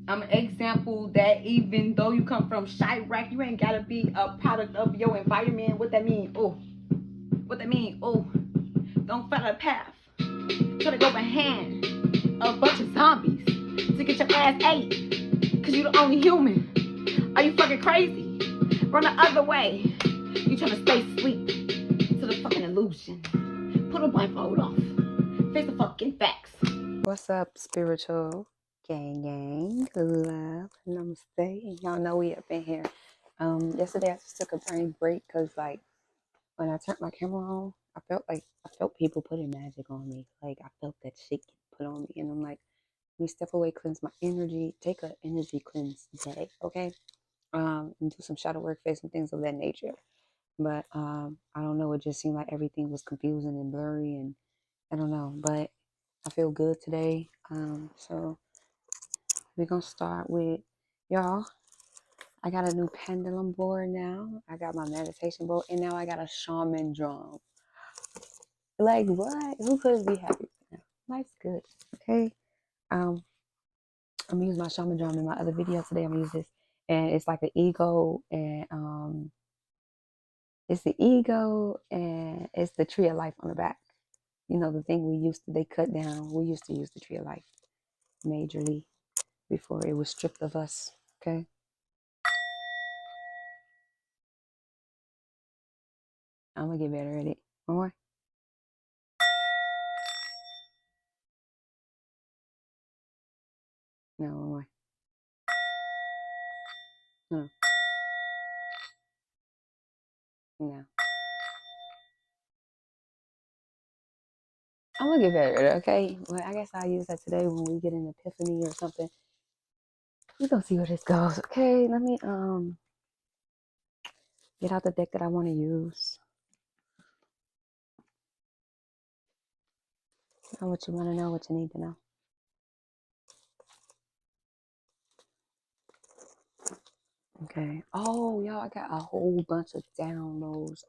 I'm an example that even though you come from Chirac, you ain't gotta be a product of your environment. What that mean? Oh, what that mean? Oh, don't follow the path. Try to go behind a bunch of zombies to get your ass ate. Cause you the only human. Are you fucking crazy? Run the other way. You trying to stay asleep to the fucking illusion. Put a blindfold off. Face the fucking facts. What's up, spiritual gang? Love, namaste. Y'all know we up in here. Yesterday I just took a brain break because, like, when I turned my camera on, I felt people putting magic on me. Like, I felt that shit get put on me, and I'm like, let me step away, cleanse my energy, take an energy cleanse day, okay? And do some shadow work, face some things of that nature. But I don't know. It just seemed like everything was confusing and blurry, and I don't know. But I feel good today. So we're gonna start with y'all. I got a new pendulum board now. I got my meditation board, and now I got a shaman drum. Like what? Who could be happy now? Life's good. Okay. Um, I'm gonna use my shaman drum in my other video today. I'm gonna use this, and it's like an ego, and it's the ego, and it's the tree of life on the back. You know, the thing they cut down. We used to use the tree of life majorly before it was stripped of us. Okay. I'm gonna get better at it. One more. No, one more. No, no. I'm gonna get better at it, okay? Well, I guess I'll use that today when we get an epiphany or something. We're gonna see where this goes. Okay, let me get out the deck that I want to use. Know what you want to know, what you need to know. Okay. Oh, y'all, I got a whole bunch of downloads.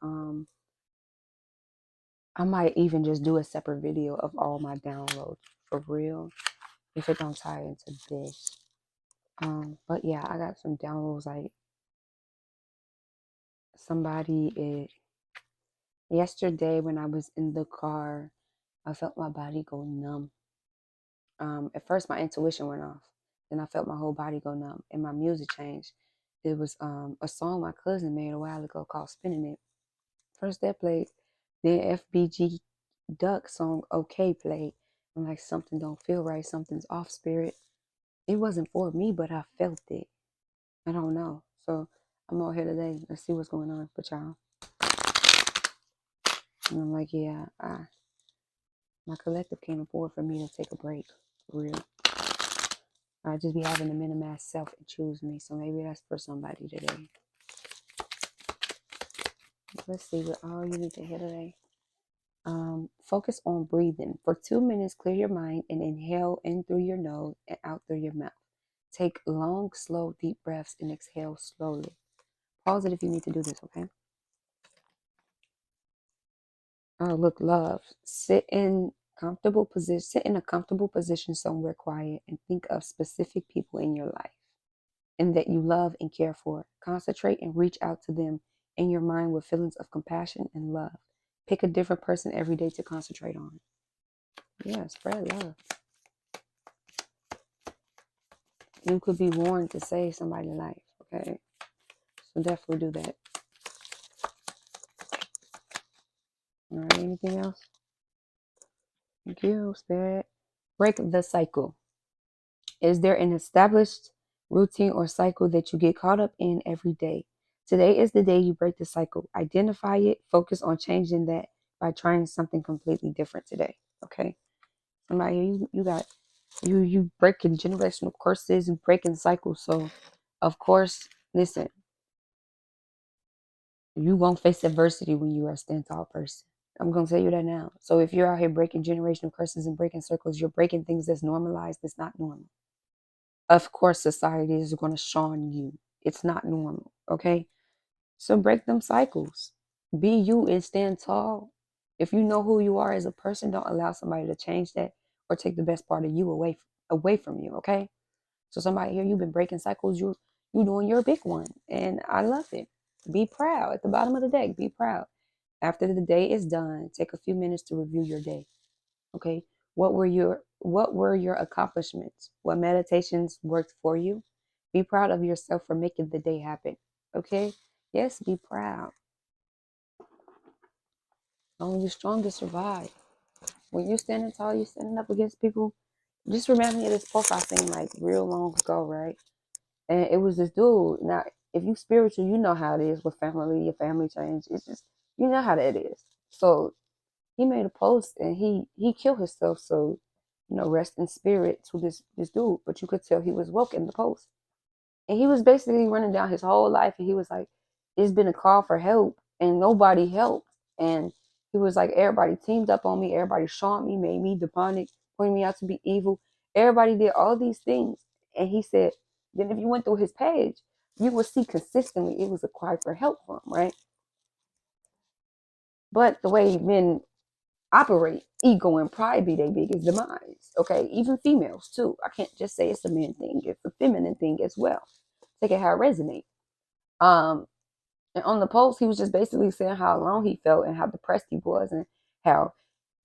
I might even just do a separate video of all my downloads for real, if it don't tie into this. But yeah, I got some downloads. Like yesterday when I was in the car, I felt my body go numb. At first my intuition went off, then I felt my whole body go numb, and my music changed. It was a song my cousin made a while ago called "Spinning It." First that played, then FBG Duck song "Okay" played. I'm like, something don't feel right, something's off, spirit. It wasn't for me, but I felt it. I don't know. So I'm out here today. Let's see what's going on with y'all. And I'm like, yeah, my collective can't afford for me to take a break. For real. I just be having to minimize self and choose me. So maybe that's for somebody today. Let's see what all you need to hear today. Focus on breathing. For 2 minutes, clear your mind and inhale in through your nose and out through your mouth. Take long, slow, deep breaths and exhale slowly. Pause it if you need to do this, okay? Oh, look, love. Sit in a comfortable position somewhere quiet and think of specific people in your life and that you love and care for. Concentrate and reach out to them in your mind with feelings of compassion and love. Pick a different person every day to concentrate on. Yeah, spread love. You could be warned to save somebody's life, okay? So definitely do that. All right, anything else? Thank you, Spirit. Break the cycle. Is there an established routine or cycle that you get caught up in every day? Today is the day you break the cycle. Identify it. Focus on changing that by trying something completely different today. Okay. Somebody, you breaking generational curses and breaking cycles. So, of course, listen, you won't face adversity when you are a stand tall person. I'm going to tell you that now. So if you're out here breaking generational curses and breaking circles, you're breaking things that's normalized, that's not normal. Of course, society is going to shun you. It's not normal. Okay. So break them cycles. Be you and stand tall. If you know who you are as a person, don't allow somebody to change that or take the best part of you away from you. Okay. So somebody here, you've been breaking cycles. You doing your big one, and I love it. Be proud. At the bottom of the deck, be proud. After the day is done, take a few minutes to review your day. Okay, what were your accomplishments? What meditations worked for you? Be proud of yourself for making the day happen. Okay, yes, be proud. Only the strongest survive. When you're standing tall, you're standing up against people. Just remind me of this post I seen like real long ago, right? And it was this dude. Now, if you spiritual, you know how it is with family. Your family change. It's just you know how that is. So he made a post and he killed himself. So rest in spirit to this dude. But you could tell he was woke in the post, and he was basically running down his whole life. And he was like, "It's been a call for help, and nobody helped." And he was like, "Everybody teamed up on me. Everybody shot me, made me demonic, pointed me out to be evil. Everybody did all these things." And he said, then if you went through his page, you would see consistently it was a cry for help from him, right? But the way men operate, ego and pride be their biggest demise. Okay, even females too. I can't just say it's a man thing; it's a feminine thing as well. Take it how it resonates. Um, and on the post, he was just basically saying how alone he felt and how depressed he was, and how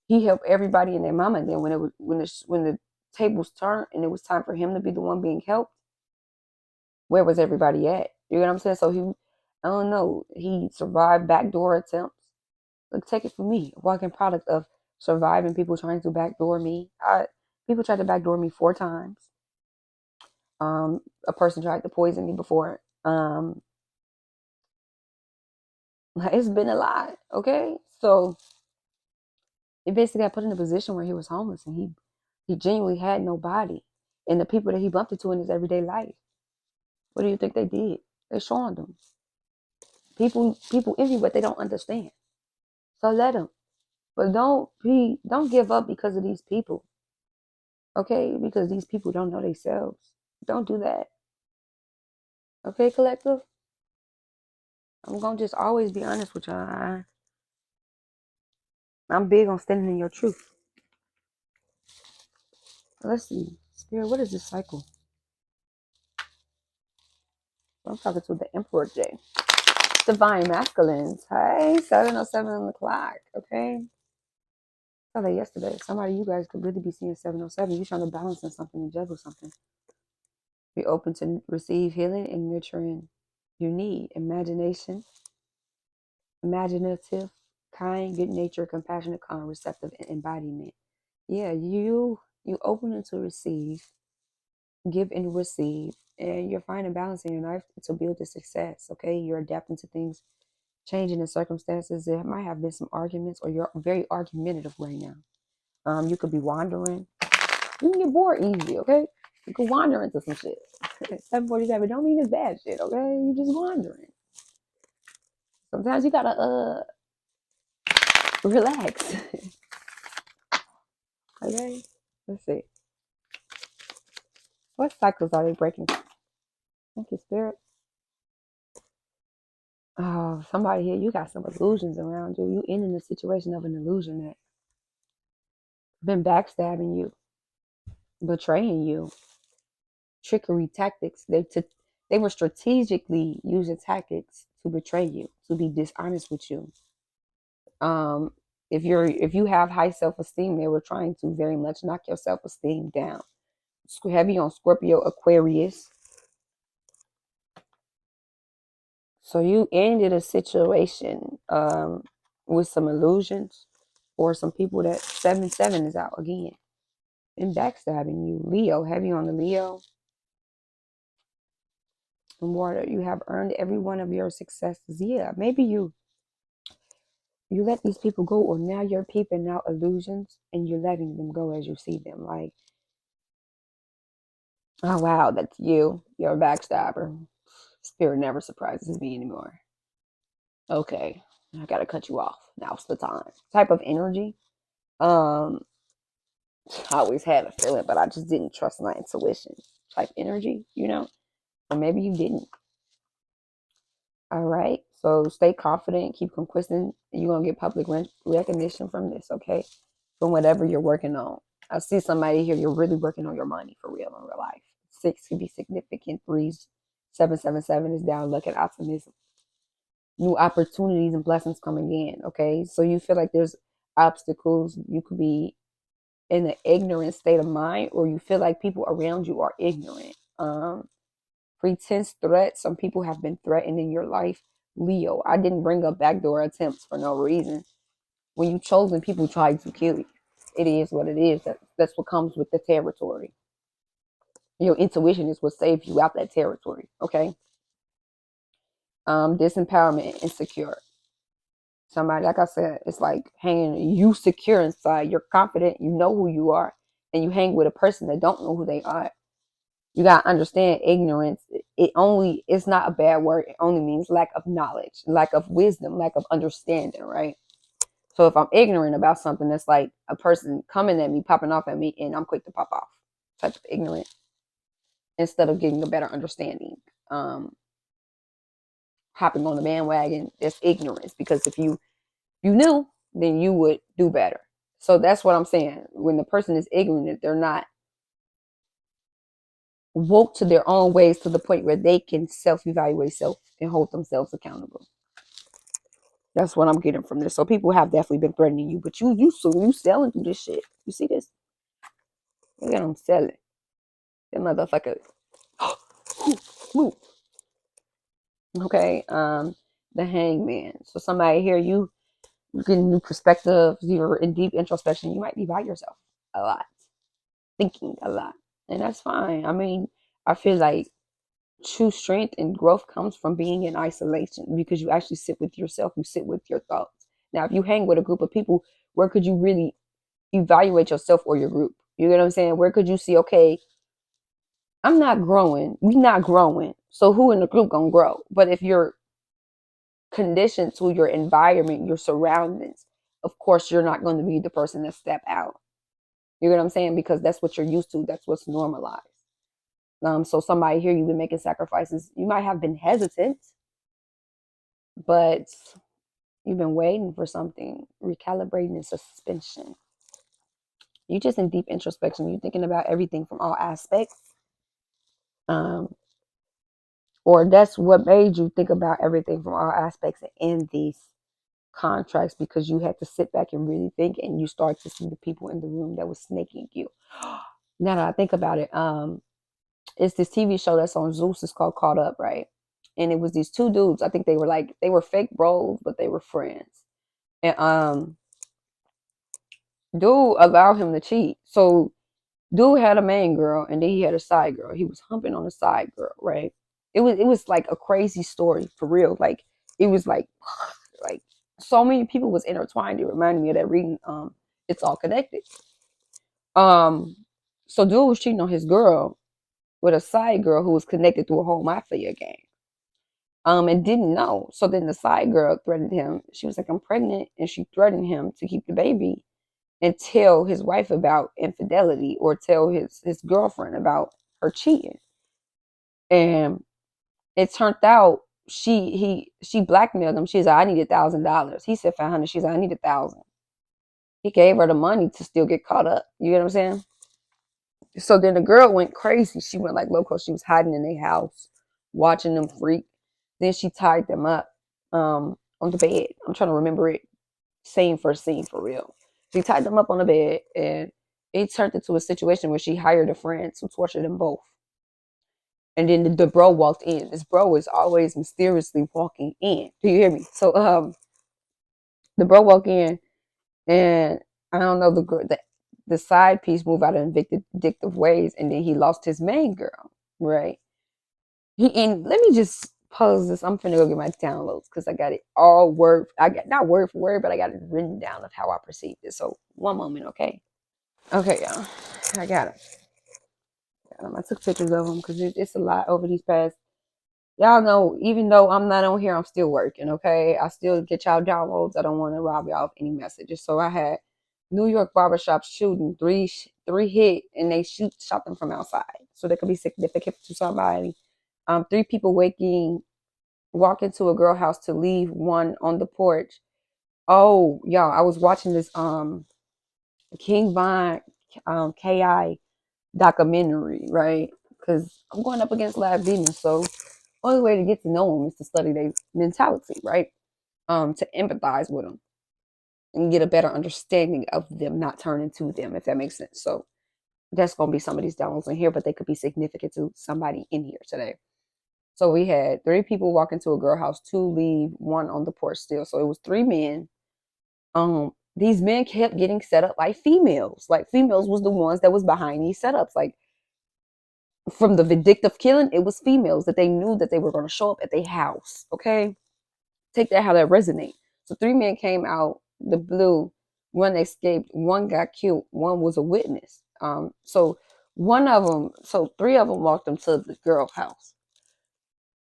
he helped everybody and their mama. And then when the tables turned and it was time for him to be the one being helped, where was everybody at? You know what I'm saying? So I don't know, he survived backdoor attempts. Look, take it from me, a walking product of surviving people trying to backdoor me. People tried to backdoor me 4 times. A person tried to poison me before. It's been a lot. Okay, so he basically got put in a position where he was homeless, and he genuinely had nobody. And the people that he bumped into in his everyday life, what do you think they did? They shunned him. People envy what they don't understand. So let them. But don't give up because of these people. Okay? Because these people don't know themselves. Don't do that. Okay, collective? I'm gonna just always be honest with y'all. I'm big on standing in your truth. Let's see. Spirit, what is this cycle? I'm talking to the Emperor J. Divine masculines. Hey, 7:07 on the clock. Okay. I saw that yesterday. Somebody, you guys could really be seeing 7:07. You're trying to balance in something and juggle something. Be open to receive healing and nurturing you need. Imagination, imaginative, kind, good nature, compassionate, calm, receptive, and embodiment. Yeah, you open to receive, give and receive, and you're finding balance in your life to build the success. Okay, you're adapting to things, changing the circumstances. There might have been some arguments, or you're very argumentative right now. You could be wandering. You can get bored easy. Okay, you could wander into some shit. 7:47 don't mean it's bad shit. Okay, you just wandering. Sometimes you gotta relax. Okay, let's see. What cycles are they breaking? Thank you, Spirit. Oh, somebody here, you got some illusions around you. You in a situation of an illusion that been backstabbing you, betraying you, trickery tactics. They were strategically using tactics to betray you, to be dishonest with you. Um, if you have high self esteem, they were trying to very much knock your self esteem down. Heavy on Scorpio, Aquarius. So you ended a situation with some illusions or some people that 7-7 is out again and backstabbing you. Leo, heavy on the Leo. And water, you have earned every one of your successes. Yeah, maybe you let these people go, or now you're peeping out illusions and you're letting them go as you see them. Like, oh wow, that's you. You're a backstabber. Spirit never surprises me anymore. Okay, I gotta cut you off. Now's the time. Type of energy. Um, I always had a feeling, but I just didn't trust my intuition. Type energy, or maybe you didn't. All right. So stay confident, keep conquisting. You're gonna get public recognition from this, okay? From whatever you're working on. I see somebody here. You're really working on your money for real in real life. 6 can be significant. 3s, 777 is down luck and optimism. New opportunities and blessings coming in. Okay, so you feel like there's obstacles. You could be in an ignorant state of mind, or you feel like people around you are ignorant. Pretense threat. Some people have been threatened in your life. Leo, I didn't bring up backdoor attempts for no reason. When you chosen, people try to kill you. It is what it is. That's what comes with the territory. Your intuition is what saves you out that territory. Okay. Disempowerment, insecure. Somebody, like I said, it's like hanging you secure inside. You're confident, you know who you are, and you hang with a person that don't know who they are. You gotta understand ignorance. It's not a bad word. It only means lack of knowledge, lack of wisdom, lack of understanding, right? So if I'm ignorant about something, that's like a person coming at me, popping off at me, and I'm quick to pop off. Type of ignorant, instead of getting a better understanding. Hopping on the bandwagon, that's ignorance, because if you knew, then you would do better. So that's what I'm saying. When the person is ignorant, they're not woke to their own ways to the point where they can self-evaluate self and hold themselves accountable. That's what I'm getting from this. So people have definitely been threatening you, but you selling through this shit. You see this? Look at them selling. That motherfucker. Okay. The hangman. So somebody here, you getting new perspectives. You're in deep introspection. You might be by yourself a lot, thinking a lot, and that's fine. I mean, I feel like true strength and growth comes from being in isolation, because you actually sit with yourself. You sit with your thoughts. Now, if you hang with a group of people, where could you really evaluate yourself or your group? You get what I'm saying? Where could you see, okay, I'm not growing. We not growing. So who in the group gonna grow? But if you're conditioned to your environment, your surroundings, of course, you're not going to be the person that step out. You get what I'm saying? Because that's what you're used to. That's what's normalized. So somebody here, you've been making sacrifices. You might have been hesitant, but you've been waiting for something, recalibrating and suspension. You just in deep introspection. You're thinking about everything from all aspects. Or that's what made you think about everything from all aspects in these contracts, because you had to sit back and really think, and you start to see the people in the room that was snaking you. Now that I think about it, it's this TV show that's on Zeus. It's called Caught Up, right? And it was these two dudes. I think they were fake bros, but they were friends. And dude allowed him to cheat. So dude had a main girl, and then he had a side girl. He was humping on the side girl, right? It was like a crazy story for real. Like it was like so many people was intertwined. It reminded me of that reading. It's All Connected. So dude was cheating on his girl with a side girl who was connected to a whole mafia gang. And didn't know. So then the side girl threatened him. She was like, I'm pregnant, and she threatened him to keep the baby and tell his wife about infidelity, or tell his girlfriend about her cheating. And it turned out she blackmailed him. She's like, I need $1,000. He said 500. She's like, I need 1,000. He gave her the money to still get caught up. You get what I'm saying? So then the girl went crazy. She went like loco. She was hiding in their house, watching them freak. Then she tied them up on the bed. I'm trying to remember it scene for scene for real. She tied them up on the bed, and it turned into a situation where she hired a friend to torture them both. And then the bro walked in. This bro is always mysteriously walking in. Do you hear me? So the bro walked in, and I don't know, the side piece moved out of addictive ways, and then he lost his main girl, right? And let me just pause this. I'm finna go get my downloads, because I got it all word. I got not word for word, but I got it written down of how I perceived it. So one moment, okay? Okay, y'all. I got it. I took pictures of them because it's a lot over these past. Y'all know, even though I'm not on here, I'm still working, okay? I still get y'all downloads. I don't want to rob y'all of any messages. So I had New York barbershop shooting, three hit, and they shot them from outside. So that could be significant to somebody. 3 people walk into a girl house to leave one on the porch. Oh, y'all, I was watching this King Von KI documentary, right? because I'm going up against live demons. So only way to get to know them is to study their mentality, right? To empathize with them and get a better understanding of them, not turn into them, if that makes sense. So that's going to be some of these downloads in here, but they could be significant to somebody in here today. So we had 3 people walk into a girl house, 2 leave, 1 on the porch still. So it was 3 men. These men kept getting set up like females. Like females was the ones that was behind these setups. Like from the vindictive killing, it was females that they knew that they were going to show up at their house. Okay, take that how that resonate. So 3 men came out the blue. 1 escaped. 1 got killed. 1 was a witness. So 3 of them walked them to the girl house.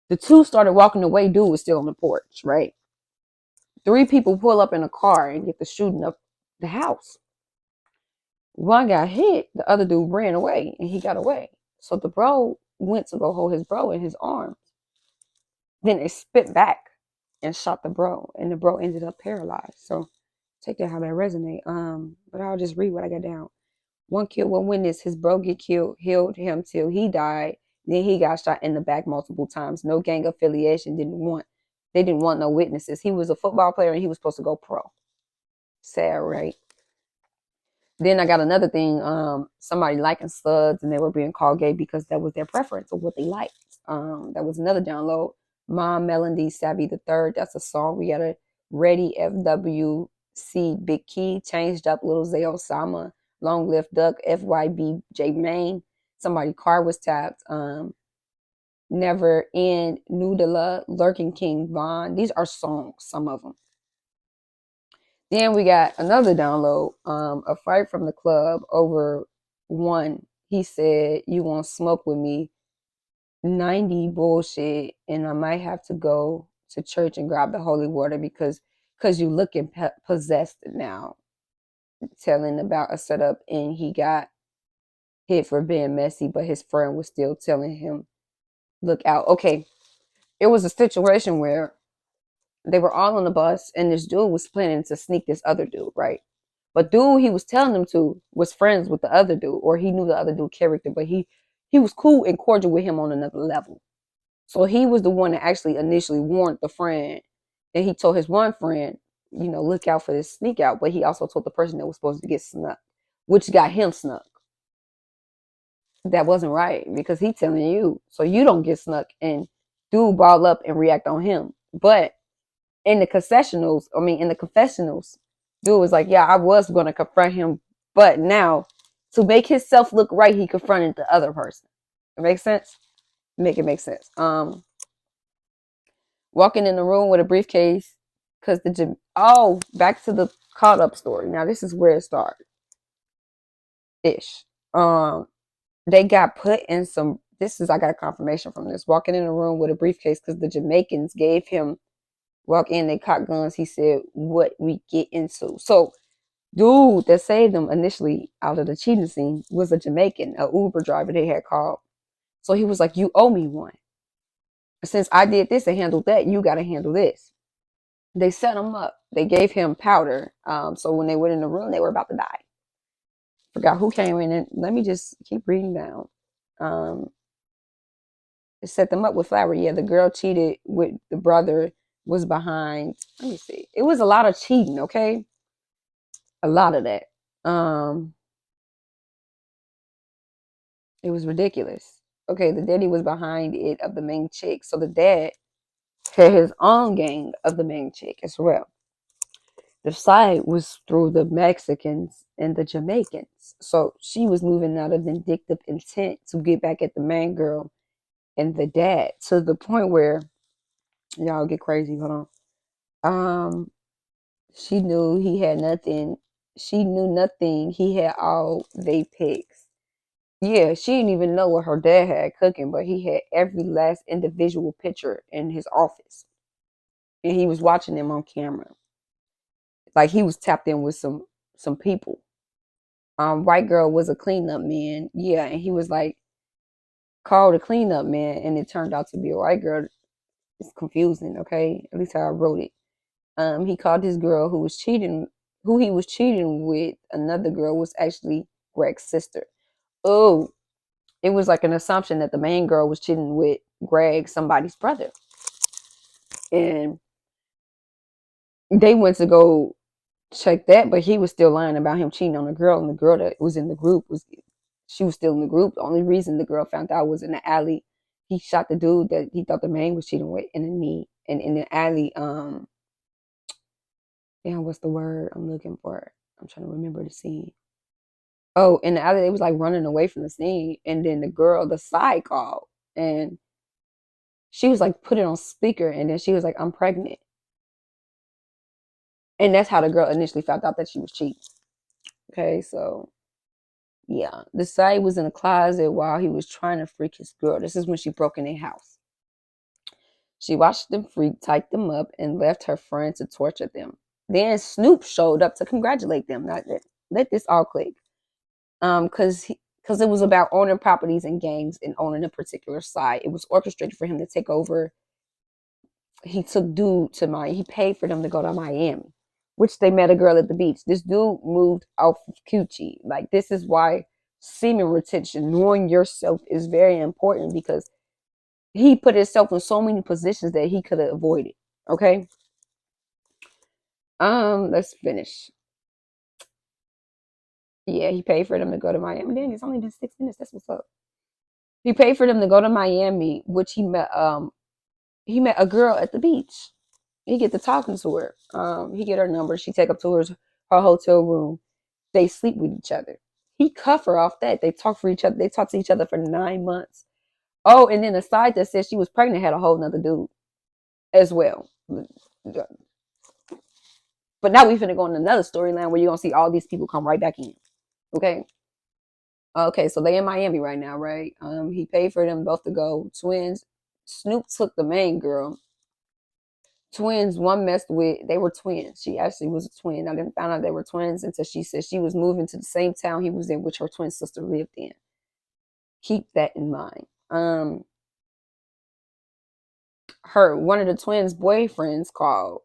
The 2 started walking away. Dude was still on the porch, right? 3 people pull up in a car and get the shooting up the house. 1 got hit. The other dude ran away and he got away. So the bro went to go hold his bro in his arms. Then they spit back and shot the bro, and the bro ended up paralyzed. So take that how that resonate. But I'll just read what I got down. 1 killed, 1 witness. His bro get killed, healed him till he died. Then he got shot in the back multiple times. No gang affiliation. They didn't want no witnesses. He was a football player and he was supposed to go pro. Sad, right? Then I got another thing. Somebody liking studs and they were being called gay because that was their preference or what they liked. That was another download. Mom Melody Savvy the Third. That's a song. We got a Ready FWC Big Key, Changed Up Little Zay Osama, Long Live Duck, FYB J Main. Somebody car was tapped. Never End, Noodala, Lurking King Von. These are songs, some of them. Then we got another download, a fight from the club over 1. He said, you won't smoke with me. 90 bullshit. And I might have to go to church and grab the holy water because you looking possessed now. Telling about a setup and he got hit for being messy, but his friend was still telling him, look out. Okay. It was a situation where they were all on the bus and this dude was planning to sneak this other dude, right? But dude he was telling them to was friends with the other dude, or he knew the other dude character, but he was cool and cordial with him on another level. So he was the one that actually initially warned the friend, and he told his one friend, look out for this sneak out. But he also told the person that was supposed to get snuck, which got him snuck. That wasn't right because he telling you, so you don't get snuck and dude ball up and react on him. But in the confessionals, dude was like, yeah, I was going to confront him, but now to make himself look right, he confronted the other person. It makes sense? Make it make sense. Walking in the room with a briefcase because back to the caught up story. Now this is where it started. Ish. They got put in some. I got a confirmation from this. Walking in the room with a briefcase because the Jamaicans gave him. Walk in, they caught guns. He said, what we get into. So, dude that saved them initially out of the cheating scene was a Jamaican, a Uber driver they had called. So he was like, you owe me one. Since I did this and handled that, you got to handle this. They set him up. They gave him powder. So when they went in the room, they were about to die. Forgot who came in and let me just keep reading down. It set them up with flour. Yeah, the girl cheated with the brother was behind. Let me see. It was a lot of cheating, okay? A lot of that. It was ridiculous. Okay, the daddy was behind it of the main chick. So the dad had his own gang of the main chick as well. The side was through the Mexicans and the Jamaicans. So she was moving out of vindictive intent to get back at the main girl and the dad to the point where y'all get crazy. Hold on. She knew he had nothing. She knew nothing. He had all they pics. Yeah, she didn't even know what her dad had cooking, but he had every last individual picture in his office. And he was watching them on camera. Like he was tapped in with some people. White girl was a cleanup man. Yeah, and he was like called a cleanup man, and it turned out to be a white girl. It's confusing, okay? At least how I wrote it. He called his girl who he was cheating with another girl was actually Greg's sister. Oh, it was like an assumption that the main girl was cheating with Greg, somebody's brother. And they went to go check that, but he was still lying about him cheating on the girl. And the girl that was in the group she was still in the group. The only reason the girl found out was in the alley. He shot the dude that he thought the man was cheating with in the knee. And in the alley, damn, what's the word I'm looking for? I'm trying to remember the scene. Oh, in the alley, they was like running away from the scene. And then the girl, the side called. And she was like, put it on speaker. And then she was like, I'm pregnant. And that's how the girl initially found out that she was cheating. Okay, so yeah. The side was in a closet while he was trying to freak his girl. This is when she broke in their house. She watched them freak, tied them up, and left her friend to torture them. Then Snoop showed up to congratulate them. Not that, let this all click. Because it was about owning properties and gangs and owning a particular side. It was orchestrated for him to take over. He took dude to Miami. He paid for them to go to Miami, which they met a girl at the beach. This dude moved off of Coochie. Like, this is why semen retention, knowing yourself, is very important, because he put himself in so many positions that he could have avoided. Okay. Let's finish. Yeah, he paid for them to go to Miami. Dang, it's only been 6 minutes. That's what's up. He paid for them to go to Miami, which he met a girl at the beach. He get to talking to her. He get her number. She take up to her hotel room. They sleep with each other. He cuff her off that. They talk for each other. They talk to each other for 9 months. Oh, and then the side that said she was pregnant had a whole nother dude as well. But now we're finna go in another storyline where you're gonna see all these people come right back in. Okay. Okay, so they in Miami right now, right? He paid for them both to go. Twins. Snoop took the main girl. Twins, one messed with, they were twins. She actually was a twin. I didn't find out they were twins until she said she was moving to the same town he was in, which her twin sister lived in. Keep that in mind. One of the twins' boyfriends called.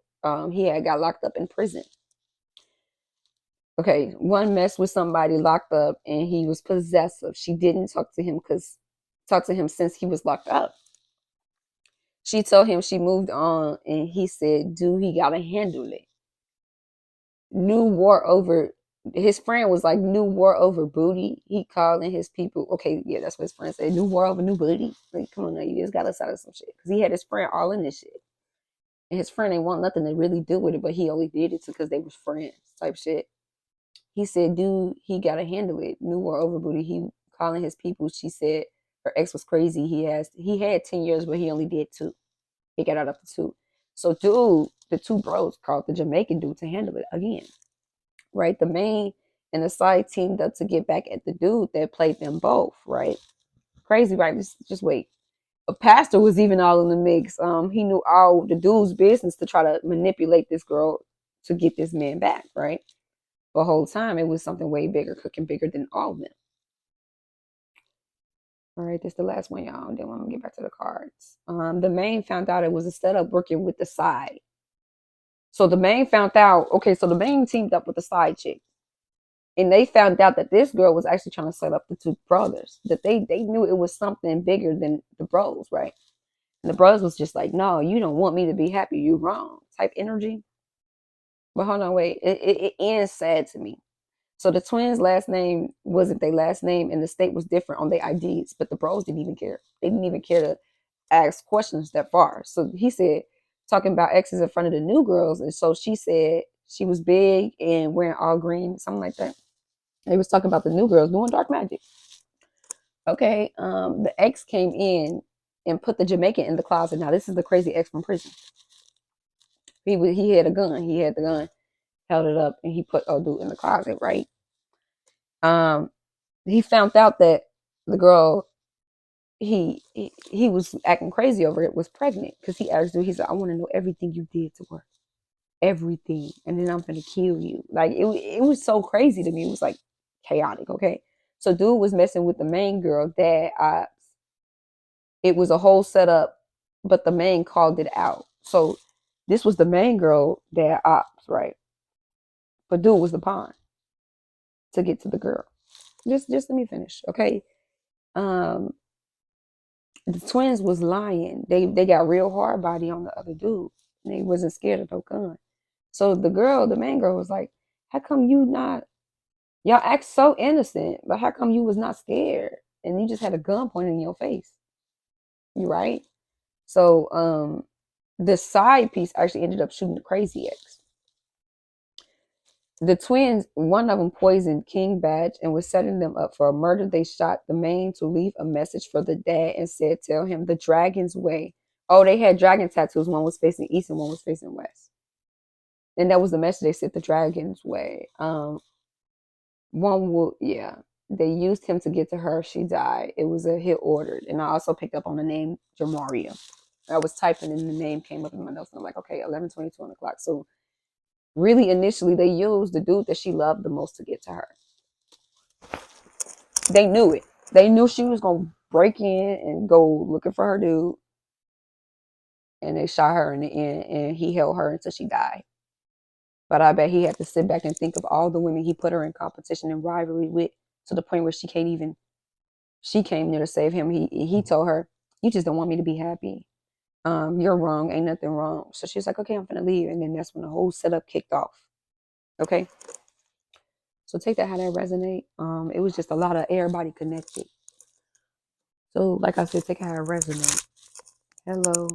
He had got locked up in prison. Okay, one messed with somebody locked up and he was possessive. She didn't talk to him since he was locked up. She told him she moved on, and he said, dude, he gotta handle it. New war over, his friend was like, new war over booty. He calling his people, okay, yeah, that's what his friend said, new war over new booty. Like, come on now, you just got us out of some shit. Because he had his friend all in this shit. And his friend ain't want nothing to really do with it, but he only did it because they was friends type shit. He said, dude, he gotta handle it. New war over booty. He calling his people. She said her ex was crazy. He had 10 years, but he only did 2. He got out after 2. So dude, the 2 bros called the Jamaican dude to handle it again. Right? The main and the side teamed up to get back at the dude that played them both, right? Crazy, right? Just wait. A pastor was even all in the mix. He knew all the dude's business to try to manipulate this girl to get this man back, right? The whole time it was something way bigger, cooking bigger than all of them. All right, this is the last one, y'all. And then I'm gonna get back to the cards. The main found out it was a setup working with the side. So the main found out, okay, so the main teamed up with the side chick. And they found out that this girl was actually trying to set up the 2 brothers. That they knew it was something bigger than the bros, right? And the bros was just like, no, you don't want me to be happy. You're wrong. Type energy. But hold on, wait. It ends sad to me. So the twins' last name wasn't their last name, and the state was different on their IDs. But the bros didn't even care. They didn't even care to ask questions that far. So he said, talking about exes in front of the new girls, and so she said she was big and wearing all green, something like that. They was talking about the new girls doing dark magic. Okay, the ex came in and put the Jamaican in the closet. Now this is the crazy ex from prison. He had a gun. He had the gun, held it up, and he put old dude in the closet. Right. He found out that the girl he was acting crazy over it was pregnant, because he asked dude. He said, "I want to know everything you did to her, everything, and then I'm gonna kill you." Like it was so crazy to me. It was like chaotic. Okay, so dude was messing with the main girl, dad, ops. It was a whole setup, but the main called it out. So this was the main girl, dad, ops, right? But dude was the pawn to get to the girl. Just let me finish, okay? Um, the twins was lying. They got real hard body on the other dude. And they wasn't scared of no gun. So the main girl was like, how come you not, y'all act so innocent, but how come you was not scared? And you just had a gun pointed in your face. You right? So the side piece actually ended up shooting the crazy ex. The twins, one of them poisoned King Badge and was setting them up for a murder. They shot the main to leave a message for the dad and said, tell him the dragon's way. Oh, they had dragon tattoos. One was facing east and one was facing west. And that was the message. They said the dragon's way. One will, yeah. They used him to get to her. She died. It was a hit ordered. And I also picked up on the name Jamaria. I was typing and the name came up in my notes. And I'm like, okay, 11:22 on the clock. So really, initially, they used the dude that she loved the most to get to her. They knew it. They knew she was going to break in and go looking for her dude. And they shot her in the end. And he held her until she died. But I bet he had to sit back and think of all the women he put her in competition and rivalry with to the point where she came there to save him. He told her, you just don't want me to be happy. You're wrong. Ain't nothing wrong. So she's like, okay, I'm gonna leave. And then that's when the whole setup kicked off. Okay. So take that how that resonate. It was just a lot of everybody connected. So like I said, take it how it resonate. Hello.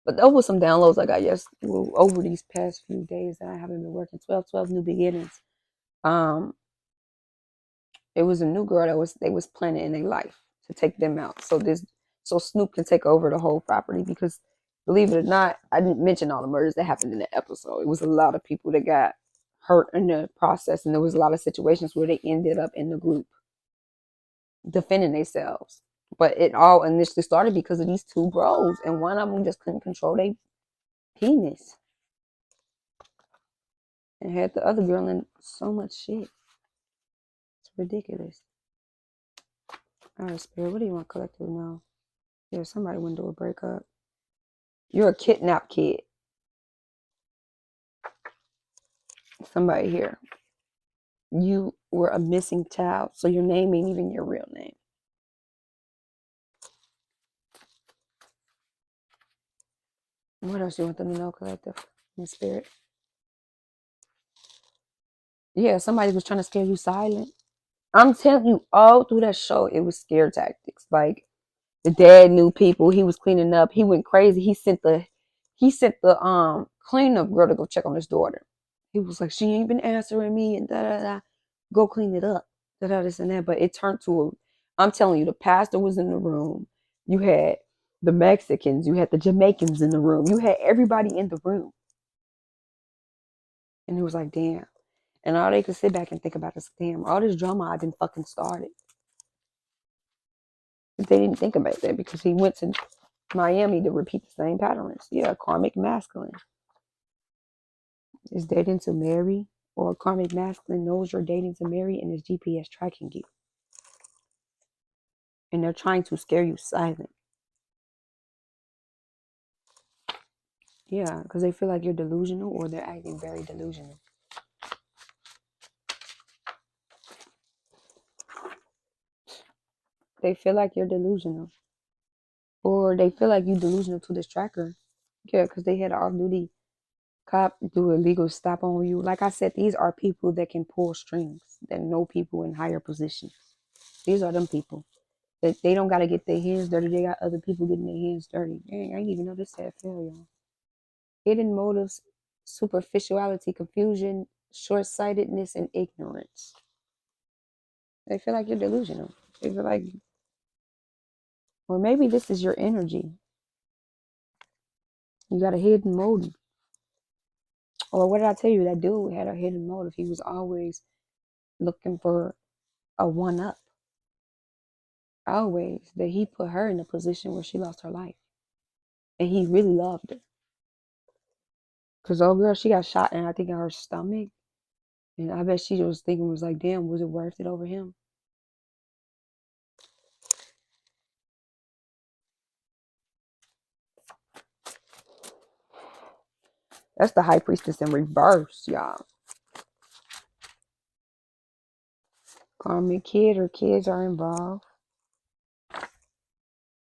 But those were some downloads I got over these past few days that I haven't been working. 12 new beginnings. It was a new girl that they was planning in their life to take them out. So Snoop can take over the whole property because believe it or not, I didn't mention all the murders that happened in the episode. It was a lot of people that got hurt in the process, and there was a lot of situations where they ended up in the group defending themselves. But it all initially started because of these two bros, and one of them just couldn't control their penis and had the other girl in so much shit. It's ridiculous. All right, Spirit, what do you want collective to know? Yeah, somebody went through a breakup. You're a kidnapped kid. Somebody here. You were a missing child, so your name ain't even your real name. What else you want them to know, collective? In spirit. Yeah, somebody was trying to scare you silent. I'm telling you, all through that show, it was scare tactics. Like the dad knew people. He was cleaning up. He went crazy. He sent the cleanup girl to go check on his daughter. He was like, she ain't been answering me and da da da. Go clean it up. Da da this and that. But it turned to I'm telling you, the pastor was in the room. You had the Mexicans, you had the Jamaicans in the room. You had everybody in the room. And it was like, damn. And all they could sit back and think about is, damn, all this drama I've been fucking started. But they didn't think about that because he went to Miami to repeat the same patterns. Yeah, karmic masculine is dating to marry, or karmic masculine knows you're dating to marry and is GPS tracking you. And they're trying to scare you silent. Yeah, because they feel like you're delusional or they're acting very delusional. They feel like you're delusional. Or they feel like you're delusional to this tracker. Yeah, because they had an off-duty cop do a legal stop on you. Like I said, these are people that can pull strings, that know people in higher positions. These are them people. That they don't got to get their hands dirty. They got other people getting their hands dirty. Dang, I didn't even know this had failure. Hidden motives, superficiality, confusion, short-sightedness, and ignorance. They feel like you're delusional. They feel like, or maybe this is your energy. You got a hidden motive. Or what did I tell you? That dude had a hidden motive. He was always looking for a one-up. Always. That he put her in a position where she lost her life. And he really loved her. Because old girl, she got shot in, I think, in her stomach. And I bet she was thinking, was like, damn, was it worth it over him? That's the high priestess in reverse, y'all. Karmic kid or kids are involved.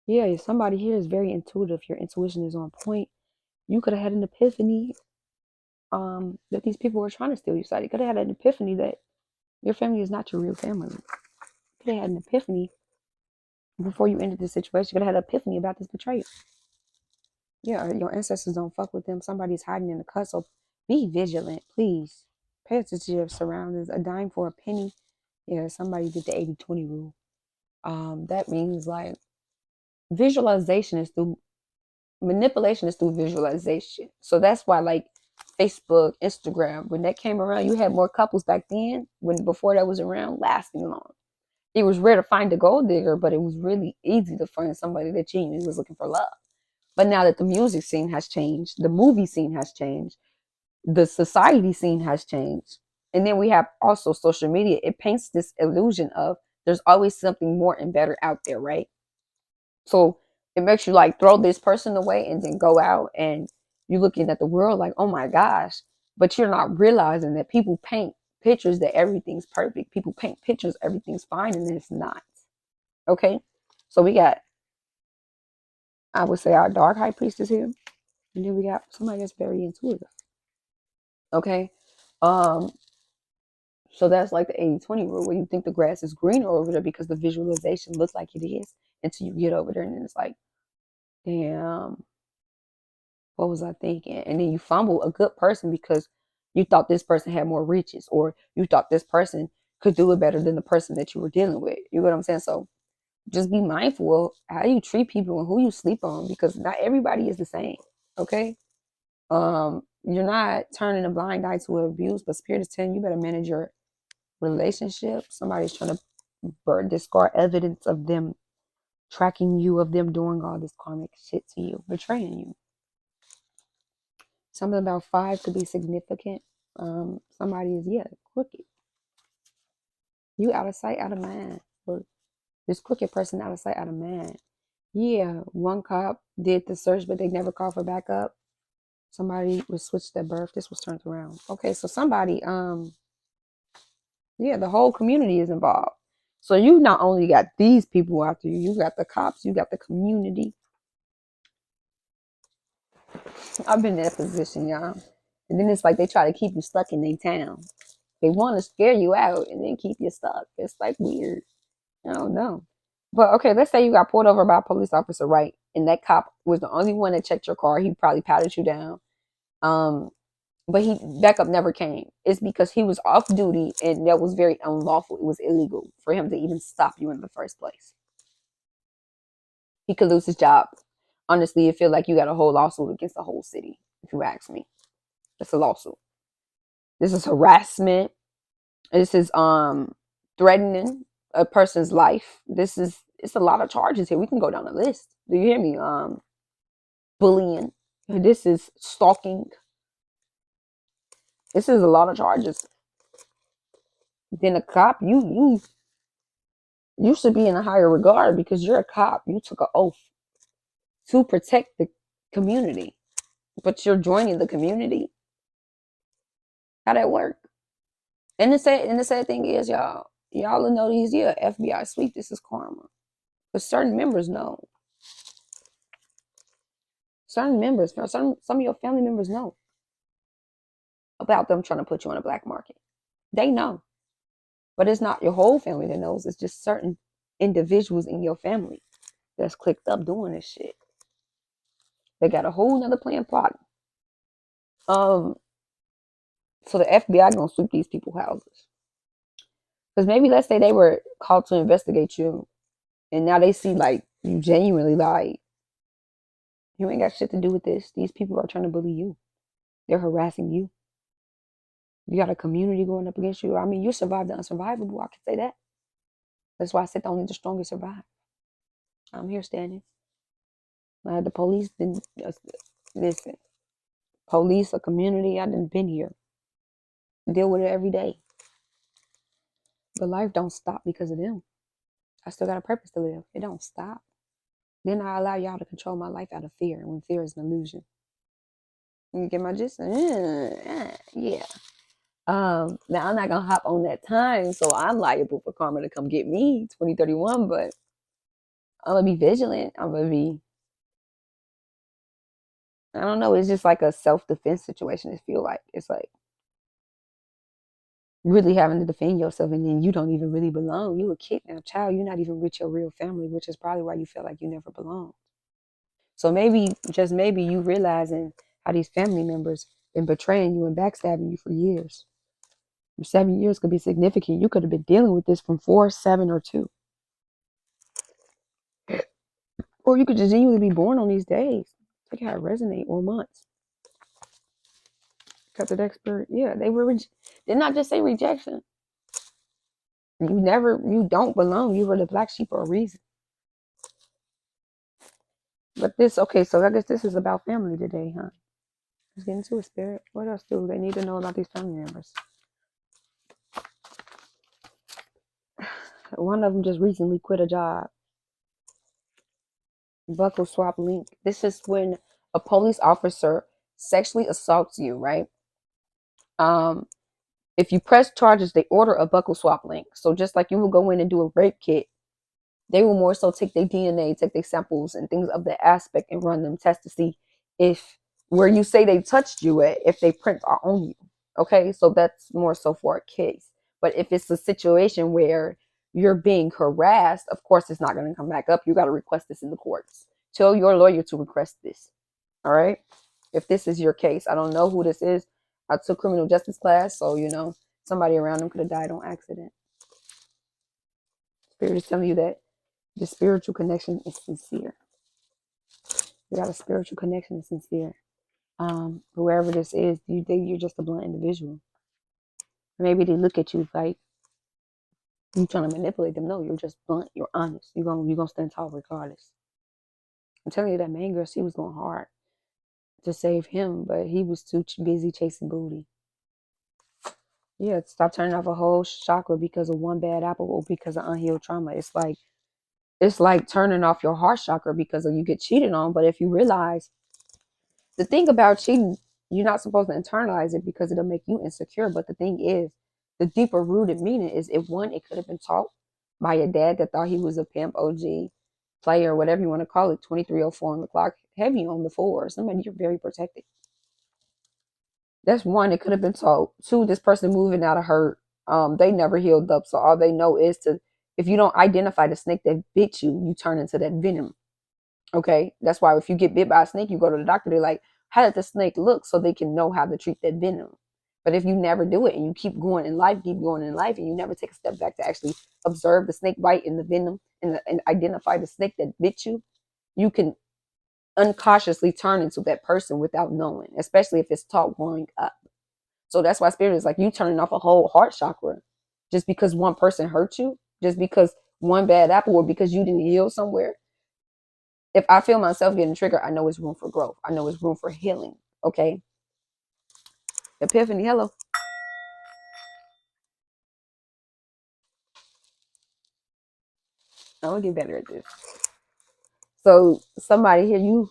Yeah, somebody here is very intuitive. Your intuition is on point. You could have had an epiphany that these people were trying to steal your side. You could have had an epiphany that your family is not your real family. You could have had an epiphany before you ended this situation. You could have had an epiphany about this betrayal. Yeah, your ancestors don't fuck with them. Somebody's hiding in the cut. So be vigilant, please. Pay attention to your surroundings. A dime for a penny. Yeah, somebody did the 80-20 rule. That means like visualization is through manipulation is through visualization. So that's why like Facebook, Instagram, when that came around, you had more couples back then when before that was around lasting long. It was rare to find a gold digger, but it was really easy to find somebody that genuinely was looking for love. But now that the music scene has changed, the movie scene has changed, the society scene has changed, and then we have also social media. It paints this illusion of there's always something more and better out there, right? So it makes you like throw this person away and then go out and you're looking at the world like, oh my gosh. But you're not realizing that people paint pictures that everything's perfect. People paint pictures everything's fine and it's not. Okay. So we got, I would say, our dark high priestess here. And then we got somebody that's very intuitive. Okay. Um, so that's like the 80-20 rule where you think the grass is greener over there because the visualization looks like it is until you get over there and then it's like, damn, what was I thinking? And then you fumble a good person because you thought this person had more riches or you thought this person could do it better than the person that you were dealing with. You know what I'm saying? So just be mindful of how you treat people and who you sleep on because not everybody is the same. Okay. You're not turning a blind eye to abuse, but spirit is telling you better manage your relationship. Somebody's trying to discard evidence of them tracking you, of them doing all this karmic shit to you, betraying you. Something about 5 could be significant. Somebody is, yeah, crooked. You out of sight, out of mind. Or this crooked person out of sight, out of mind. Yeah, one cop did the search, but they never called for backup. Somebody was switched at birth. This was turned around. Okay, so somebody, yeah, the whole community is involved. So you not only got these people after you, you got the cops, you got the community. I've been in that position, y'all. And then it's like they try to keep you stuck in their town. They want to scare you out and then keep you stuck. It's like weird. I don't know. But okay, let's say you got pulled over by a police officer, right? And that cop was the only one that checked your car. He probably patted you down. Um, but he backup never came. It's because he was off duty and that was very unlawful. It was illegal for him to even stop you in the first place. He could lose his job. Honestly, it feel like you got a whole lawsuit against the whole city, if you ask me. That's a lawsuit. This is harassment. This is threatening a person's life. It's a lot of charges here. We can go down the list. Do you hear me? Bullying. This is stalking. This is a lot of charges. Then a cop, you should be in a higher regard because you're a cop. You took an oath to protect the community, but you're joining the community. How that work? And the sad thing is, y'all will know these. Yeah, FBI sweep. This is karma. But certain members know. Certain members, some of your family members know about them trying to put you on a black market. They know. But it's not your whole family that knows. It's just certain individuals in your family that's clicked up doing this shit. They got a whole nother plan plotting. So the FBI gonna sweep these people's houses. Because maybe let's say they were called to investigate you and now they see like you genuinely like you ain't got shit to do with this. These people are trying to bully you. They're harassing you. You got a community going up against you. I mean, you survived the unsurvivable. I can say that. That's why I said only the strongest survive. I'm here standing. The police didn't listen. Police, a community, I didn't been here. Deal with it every day. But life don't stop because of them. I still got a purpose to live. It don't stop. Then I allow y'all to control my life out of fear when fear is an illusion. You get my gist? Yeah. Now I'm not gonna hop on that time, so I'm liable for karma to come get me 2031, but I'm gonna be vigilant. I'm gonna be, I don't know, it's just like a self-defense situation. It feel like it's like really having to defend yourself, and then you don't even really belong. You a kid now, child. You're not even with your real family, which is probably why you feel like you never belong. So maybe, just maybe, you realizing how these family members been betraying you and backstabbing you for years. 7 years could be significant. You could have been dealing with this from 4, 7, or 2. Or you could just genuinely be born on these days. Look how it resonate, or months. Cut the next bird. Yeah, they were. Did not just say rejection. You don't belong. You were the black sheep for a reason. But this, okay, so I guess this is about family today, huh? Let's get into it, spirit. What else do they need to know about these family members? One of them just recently quit a job. Buckle swap link. This is when a police officer sexually assaults you, right? If you press charges, they order a buckle swap link. So just like you will go in and do a rape kit, they will more so take their DNA, take their samples and things of the aspect and run them tests to see if where you say they touched you at, if they prints are on you. Okay, so that's more so for a case. But if it's a situation where you're being harassed, of course it's not going to come back up. You got to request this in the courts. Tell your lawyer to request this. All right. If this is your case, I don't know who this is. I took criminal justice class, so somebody around them could have died on accident. Spirit is telling you that the spiritual connection is sincere. You got a spiritual connection that's sincere. Whoever this is, you think you're just a blunt individual. Maybe they look at you like you trying to manipulate them. No, you're just blunt. You're honest. You're gonna stand tall regardless. I'm telling you, that main girl, she was going hard to save him, but he was too busy chasing booty. Yeah, stop turning off a whole chakra because of one bad apple or because of unhealed trauma. It's like turning off your heart chakra because of you get cheated on. But if you realize the thing about cheating, you're not supposed to internalize it because it'll make you insecure. But the thing is, the deeper rooted meaning is, if one, it could have been taught by your dad that thought he was a pimp, OG, player, whatever you want to call it, 2304 on the clock, heavy on the four, somebody you're very protected. That's one, it could have been taught. Two, this person moving out of hurt. They never healed up. So all they know is if you don't identify the snake that bit you, you turn into that venom. Okay. That's why if you get bit by a snake, you go to the doctor, they're like, how did the snake look? So they can know how to treat that venom. But if you never do it and you keep going in life, and you never take a step back to actually observe the snake bite and the venom and identify the snake that bit you, you can uncautiously turn into that person without knowing, especially if it's taught growing up. So that's why spirit is like, you turning off a whole heart chakra just because one person hurt you, just because one bad apple, or because you didn't heal somewhere. If I feel myself getting triggered, I know it's room for growth. I know it's room for healing. Okay. Epiphany, hello. I will get better at this. So somebody here,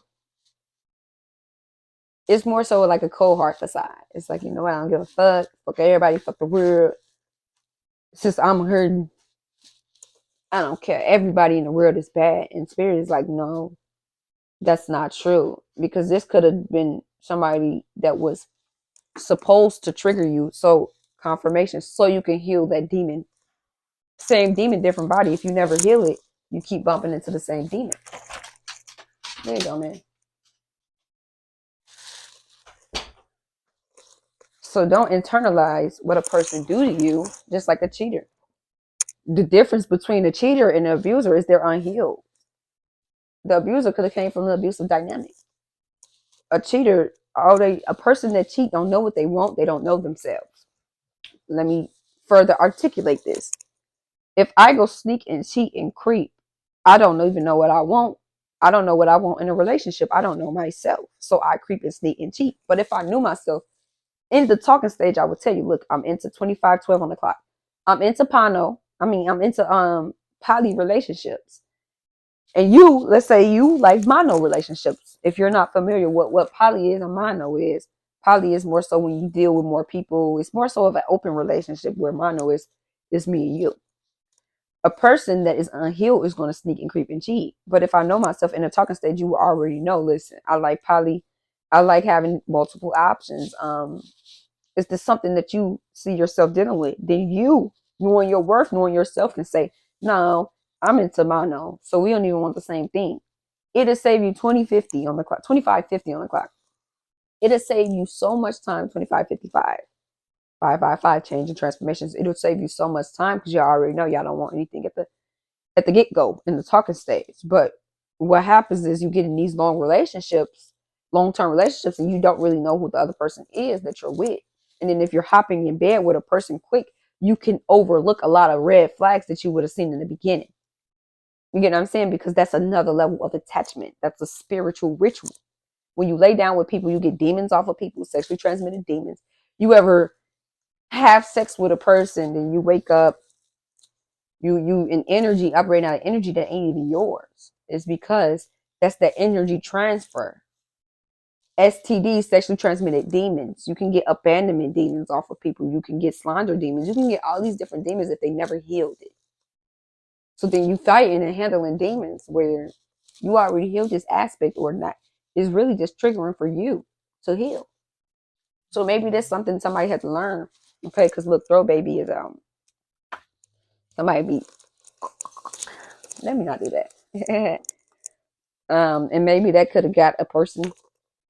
it's more so like a cold heart facade. It's like, you know what, I don't give a fuck. Fuck everybody, fuck the world. It's just I'm hurting. I don't care. Everybody in the world is bad. And spirit is like, no, that's not true. Because this could have been somebody that was supposed to trigger you. So confirmation, so you can heal that demon. Same demon, different body. If you never heal it, you keep bumping into the same demon. There you go, man. So don't internalize what a person do to you, just like a cheater. The difference between a cheater and an abuser is they're unhealed. The abuser could have came from an abusive dynamic. A cheater, a person that cheat don't know what they want. They don't know themselves. Let me further articulate this. If I go sneak and cheat and creep, I don't even know what I want. I don't know what I want in a relationship. I don't know myself. So I creep and sneak and cheat. But if I knew myself, in the talking stage, I would tell you, look, I'm into 2512 on the clock. I'm into I'm into poly relationships. And let's say you like mono relationships. If you're not familiar with what poly is and mono is, Poly is more so when you deal with more people. It's more so of an open relationship, where mono is me and you. A person that is unhealed is going to sneak and creep and cheat. But if I know myself in the talking stage, you already know, listen, I like poly. I like having multiple options. Is this something that you see yourself dealing with? Then you, knowing your worth, knowing yourself, can say, no, I'm into mono. So we don't even want the same thing. It'll save you 2050 on the clock, 2550 on the clock. It'll save you so much time, 2555. 555 change and transformations. It'll save you so much time because you already know y'all don't want anything at the get-go in the talking stage. But what happens is you get in these long-term relationships, and you don't really know who the other person is that you're with. And then if you're hopping in bed with a person quick, you can overlook a lot of red flags that you would have seen in the beginning. You get what I'm saying? Because that's another level of attachment. That's a spiritual ritual. When you lay down with people, you get demons off of people, sexually transmitted demons. You ever have sex with a person, then you wake up, you in energy, operating out of energy that ain't even yours. It's because that's the energy transfer. STDs, sexually transmitted demons. You can get abandonment demons off of people. You can get slander demons. You can get all these different demons if they never healed it. So then you fighting and handling demons where you already healed this aspect or not. Is really just triggering for you to heal. So maybe that's something somebody had to learn. Okay, because look, throw baby is somebody be. Let me not do that. And maybe that could have got a person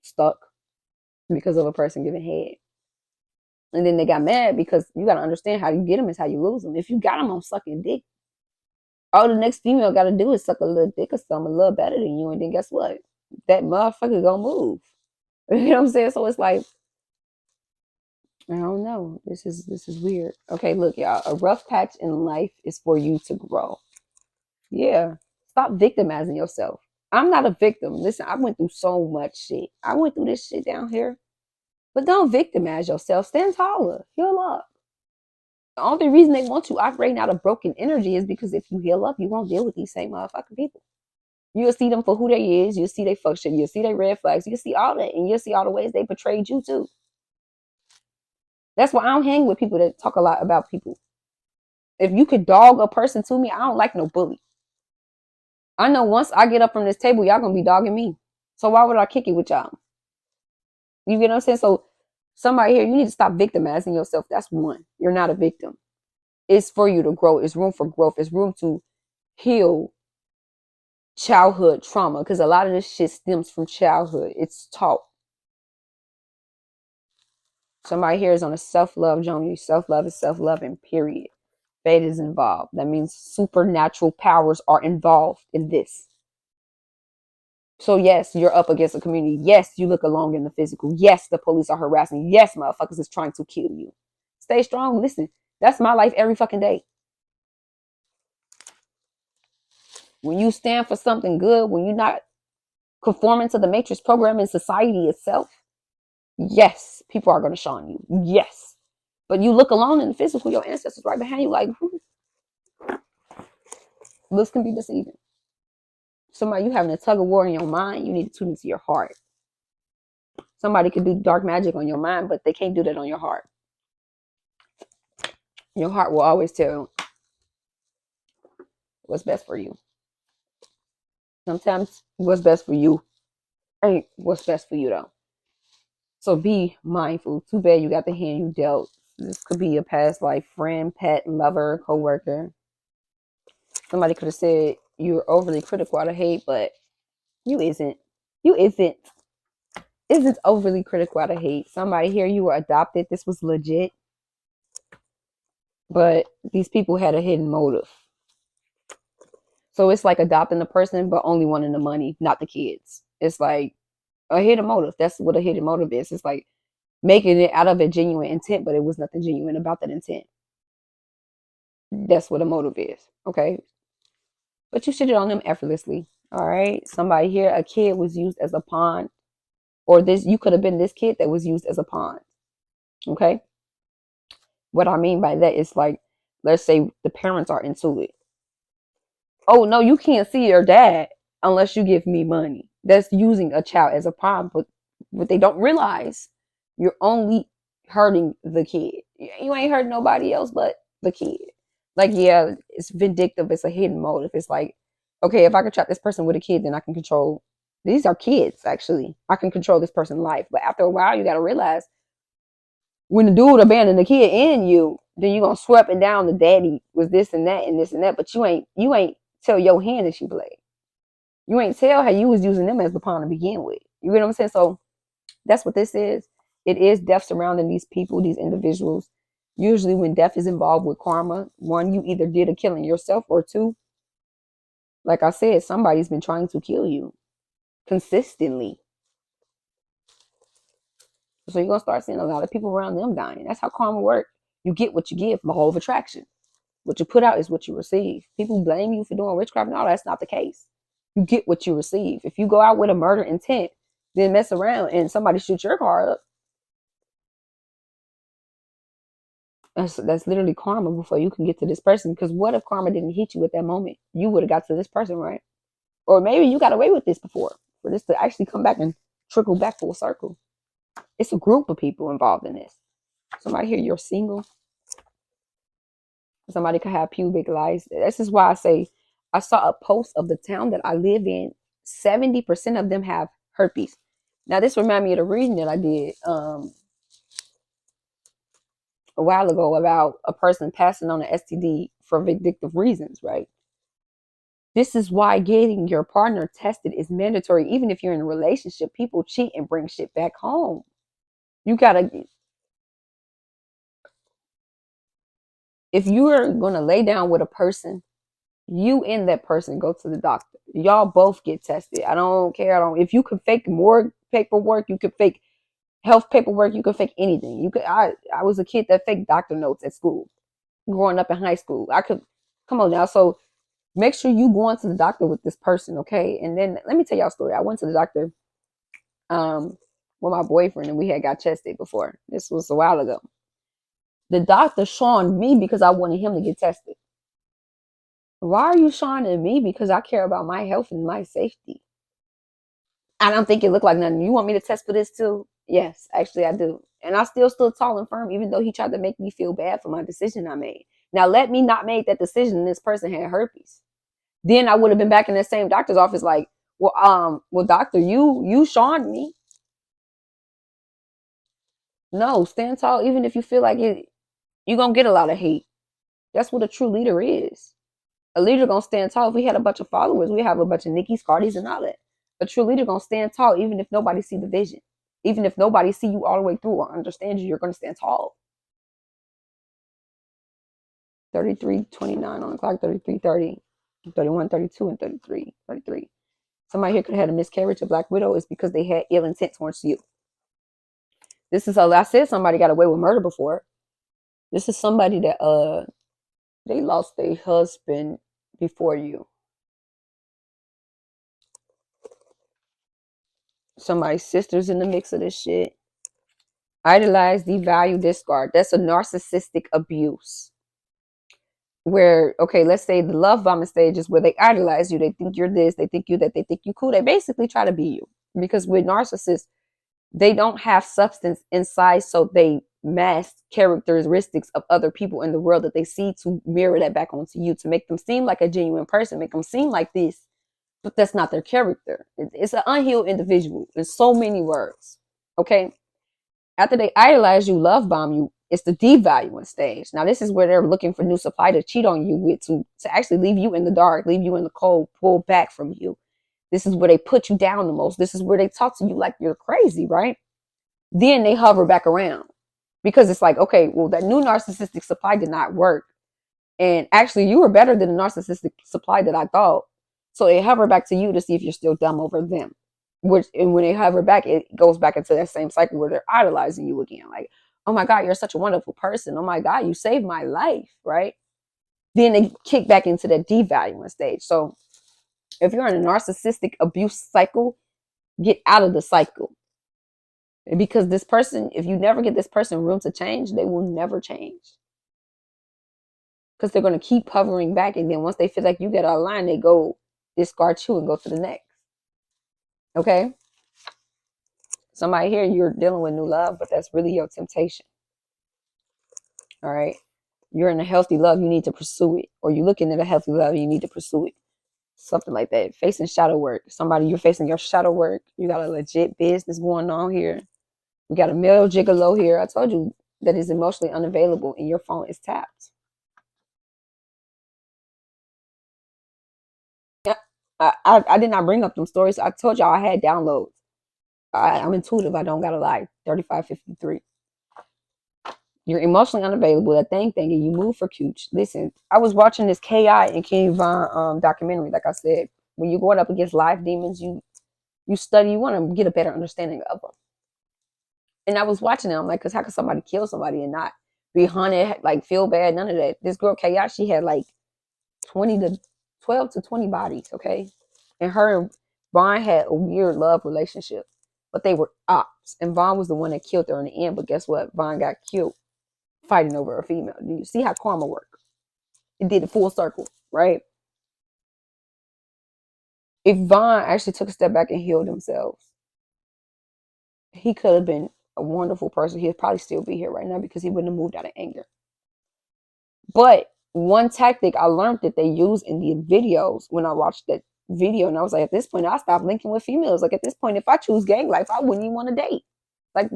stuck because of a person giving head. And then they got mad because you got to understand how you get them is how you lose them. If you got them on sucking dick, all the next female got to do is suck a little dick or something a little better than you. And then guess what? That motherfucker gonna move. You know what I'm saying? So it's like, I don't know. This is weird. Okay, look, y'all. A rough patch in life is for you to grow. Yeah. Stop victimizing yourself. I'm not a victim. Listen, I went through so much shit. I went through this shit down here. But don't victimize yourself. Stand taller. Heal up. The only reason they want you operating out of broken energy is because if you heal up, you won't deal with these same motherfucking people. You'll see them for who they is. You'll see they fuck shit. You'll see they red flags. You'll see all that. And you'll see all the ways they betrayed you too. That's why I don't hang with people that talk a lot about people. If you could dog a person to me, I don't like no bully. I know once I get up from this table, y'all gonna be dogging me. So why would I kick it with y'all? You get what I'm saying? So somebody here, you need to stop victimizing yourself. That's one. You're not a victim. It's for you to grow. It's room for growth. It's room to heal childhood trauma because a lot of this shit stems from childhood. It's taught. Somebody here is on a self-love journey. Self-love is self-loving, period. Fate is involved. That means supernatural powers are involved in this. So yes, you're up against a community. Yes, you look alone in the physical. Yes, the police are harassing you. Yes, motherfuckers is trying to kill you. Stay strong. Listen, that's my life every fucking day. When you stand for something good, when you're not conforming to the matrix program in society itself, yes, people are going to shun you. Yes. But you look alone in the physical, your ancestors right behind you, like, looks can be deceiving. Somebody you having a tug of war in your mind, you need to tune into your heart. Somebody could do dark magic on your mind, but they can't do that on your heart. Your heart will always tell what's best for you. Sometimes what's best for you ain't what's best for you though. So be mindful. Too bad you got the hand you dealt. This could be a past life friend, pet, lover, co-worker. Somebody could have said you're overly critical out of hate, but you isn't. You isn't overly critical out of hate. Somebody here, you were adopted. This was legit. But these people had a hidden motive. So it's like adopting a person, but only wanting the money, not the kids. It's like a hidden motive. That's what a hidden motive is. It's like making it out of a genuine intent, but it was nothing genuine about that intent. That's what a motive is. Okay. But you shit it on them effortlessly. All right. Somebody here, a kid was used as a pawn, or this, you could have been this kid that was used as a pawn. Okay. What I mean by that is like, let's say the parents are into it. Oh, no, you can't see your dad unless you give me money. That's using a child as a pawn. But what they don't realize, you're only hurting the kid. You ain't hurting nobody else but the kid. Like, yeah, it's vindictive. It's a hidden motive. It's like, okay, if I can trap this person with a kid, then I can control. These are kids, actually. I can control this person's life. But after a while, you got to realize when the dude abandoned the kid in you, then you gonna sweep it down the daddy was this and that and this and that. But you ain't tell your hand that you played. You ain't tell how you was using them as the pawn to begin with. You get what I'm saying? So that's what this is. It is death surrounding these people, these individuals. Usually when death is involved with karma, one, you either did a killing yourself, or two, like I said, somebody's been trying to kill you consistently. So you're going to start seeing a lot of people around them dying. That's how karma works. You get what you give, law of attraction. What you put out is what you receive. People blame you for doing witchcraft. No, that's not the case. You get what you receive. If you go out with a murder intent, then mess around and somebody shoots your car up, that's literally karma before you can get to this person. Because what if karma didn't hit you at that moment? You would have got to this person, right? Or maybe you got away with this before, for this to actually come back and trickle back full circle. It's a group of people involved in this. Somebody here, you're single. Somebody could have pubic lice. This is why I say, I saw a post of the town that I live in. 70% of them have herpes. Now, this reminds me of the reading that I did a while ago about a person passing on an STD for vindictive reasons, right? This is why getting your partner tested is mandatory. Even if you're in a relationship, people cheat and bring shit back home. You gotta, if you are gonna lay down with a person, you and that person go to the doctor. Y'all both get tested. I don't care. If you can fake more paperwork, you can fake health paperwork, you can fake anything. I was a kid that faked doctor notes at school, growing up in high school. I could, come on now. So make sure you go on to the doctor with this person, okay? And then let me tell y'all a story. I went to the doctor with my boyfriend, and we had got tested before. This was a while ago. The doctor shunned me because I wanted him to get tested. Why are you shunning me? Because I care about my health and my safety. I don't think it looked like nothing. You want me to test for this too? Yes, actually I do. And I still stood tall and firm, even though he tried to make me feel bad for my decision I made. Now, let me not make that decision and this person had herpes. Then I would have been back in that same doctor's office like, well, doctor, you shunned me. No, stand tall, even if you feel like it, you're going to get a lot of hate. That's what a true leader is. A leader going to stand tall. If we had a bunch of followers, we have a bunch of Nikki's, Cardis, and all that. A true leader going to stand tall, even if nobody see the vision. Even if nobody see you all the way through or understand you, you're going to stand tall. 33:29 on the clock, 33:30, 31, 32, and 33, 33. Somebody here could have had a miscarriage, a black widow, is because they had ill intent towards you. This is, I said somebody got away with murder before. This is somebody that they lost their husband before you. Somebody's sister's in the mix of this shit. Idolize, devalue, discard. That's a narcissistic abuse. Where, okay, let's say the love bombing stage is where they idolize you. They think you're this. They think you that. They think you cool. They basically try to be you. Because with narcissists, they don't have substance inside, so they mask characteristics of other people in the world that they see to mirror that back onto you, to make them seem like a genuine person, make them seem like this, but that's not their character. It's an unhealed individual in so many words. Okay, after they idolize you, love bomb you, it's the devaluing stage. Now this is where they're looking for new supply to cheat on you with, to actually leave you in the dark, leave you in the cold, pull back from you. This is where they put you down the most. This is where they talk to you like you're crazy, right? Then they hover back around because it's like, okay, well, that new narcissistic supply did not work. And actually, you were better than the narcissistic supply that I thought. So they hover back to you to see if you're still dumb over them. And when they hover back, it goes back into that same cycle where they're idolizing you again. Like, oh my God, you're such a wonderful person. Oh my God, you saved my life, right? Then they kick back into that devaluing stage. So if you're in a narcissistic abuse cycle, get out of the cycle. Because this person, if you never get this person room to change, they will never change. Because they're going to keep hovering back. And then once they feel like you get out of line, they go discard you and go to the next. Okay? Somebody here, you're dealing with new love, but that's really your temptation. All right. You're in a healthy love, you need to pursue it. Or you're looking at a healthy love, you need to pursue it. Something like that. Facing shadow work. Somebody, you're facing your shadow work. You got a legit business going on here. We got a male gigolo here. I told you that is emotionally unavailable and your phone is tapped. Yeah, I did not bring up them stories. I told y'all I had downloads. I'm intuitive. I don't gotta lie. 3553. You're emotionally unavailable. That thing and you move for cooch. Listen, I was watching this Ki and King Von documentary. Like I said, when you're going up against live demons, you study. You want to get a better understanding of them. And I was watching them like, cause how could somebody kill somebody and not be haunted, like feel bad, none of that. This girl Ki, she had like 12 to 20 bodies, okay? And her and Vaughn had a weird love relationship, but they were ops. And Vaughn was the one that killed her in the end. But guess what? Vaughn got killed fighting over a female. Do you see how karma works? It did a full circle, right? If Vaughn actually took a step back and healed himself, he could have been a wonderful person. He'd probably still be here right now because he wouldn't have moved out of anger. But one tactic I learned that they use in the videos when I watched that video, and I was like, at this point, I stopped linking with females. Like at this point, if I choose gang life, I wouldn't even want to date. Like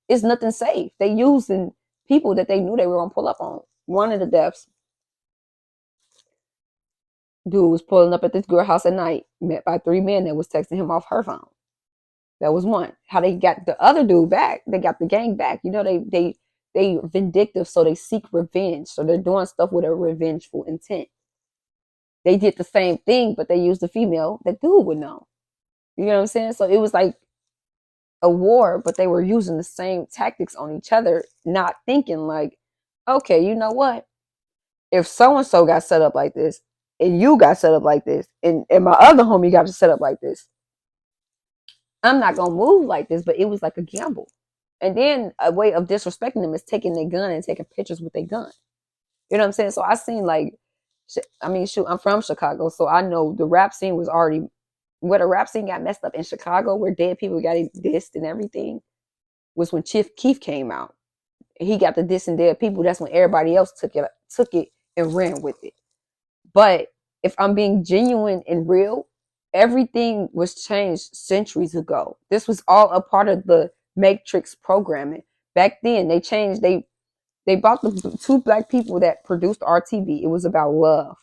it's nothing safe. They using people that they knew they were gonna pull up on. One of the deaths, dude was pulling up at this girl house at night, met by 3 men that was texting him off her phone. That was one. How they got the other dude back? They got the gang back. You know, they vindictive, so they seek revenge. So they're doing stuff with a revengeful intent. They did the same thing, but they used a female that dude would know. You know what I'm saying? So it was like a war, but they were using the same tactics on each other, not thinking like, okay, you know what? If so and so got set up like this, and you got set up like this, and my other homie got set up like this, I'm not gonna move like this. But it was like a gamble. And then a way of disrespecting them is taking their gun and taking pictures with their gun. You know what I'm saying? So I seen like, I mean, shoot, I'm from Chicago, so I know the rap scene was already where the rap scene got messed up in Chicago, where dead people got dissed and everything, was when Chief Keef came out. He got the diss and dead people. That's when everybody else took it and ran with it. But if I'm being genuine and real, everything was changed centuries ago. This was all a part of the Matrix programming. Back then, they bought the two black people that produced our TV. It was about love.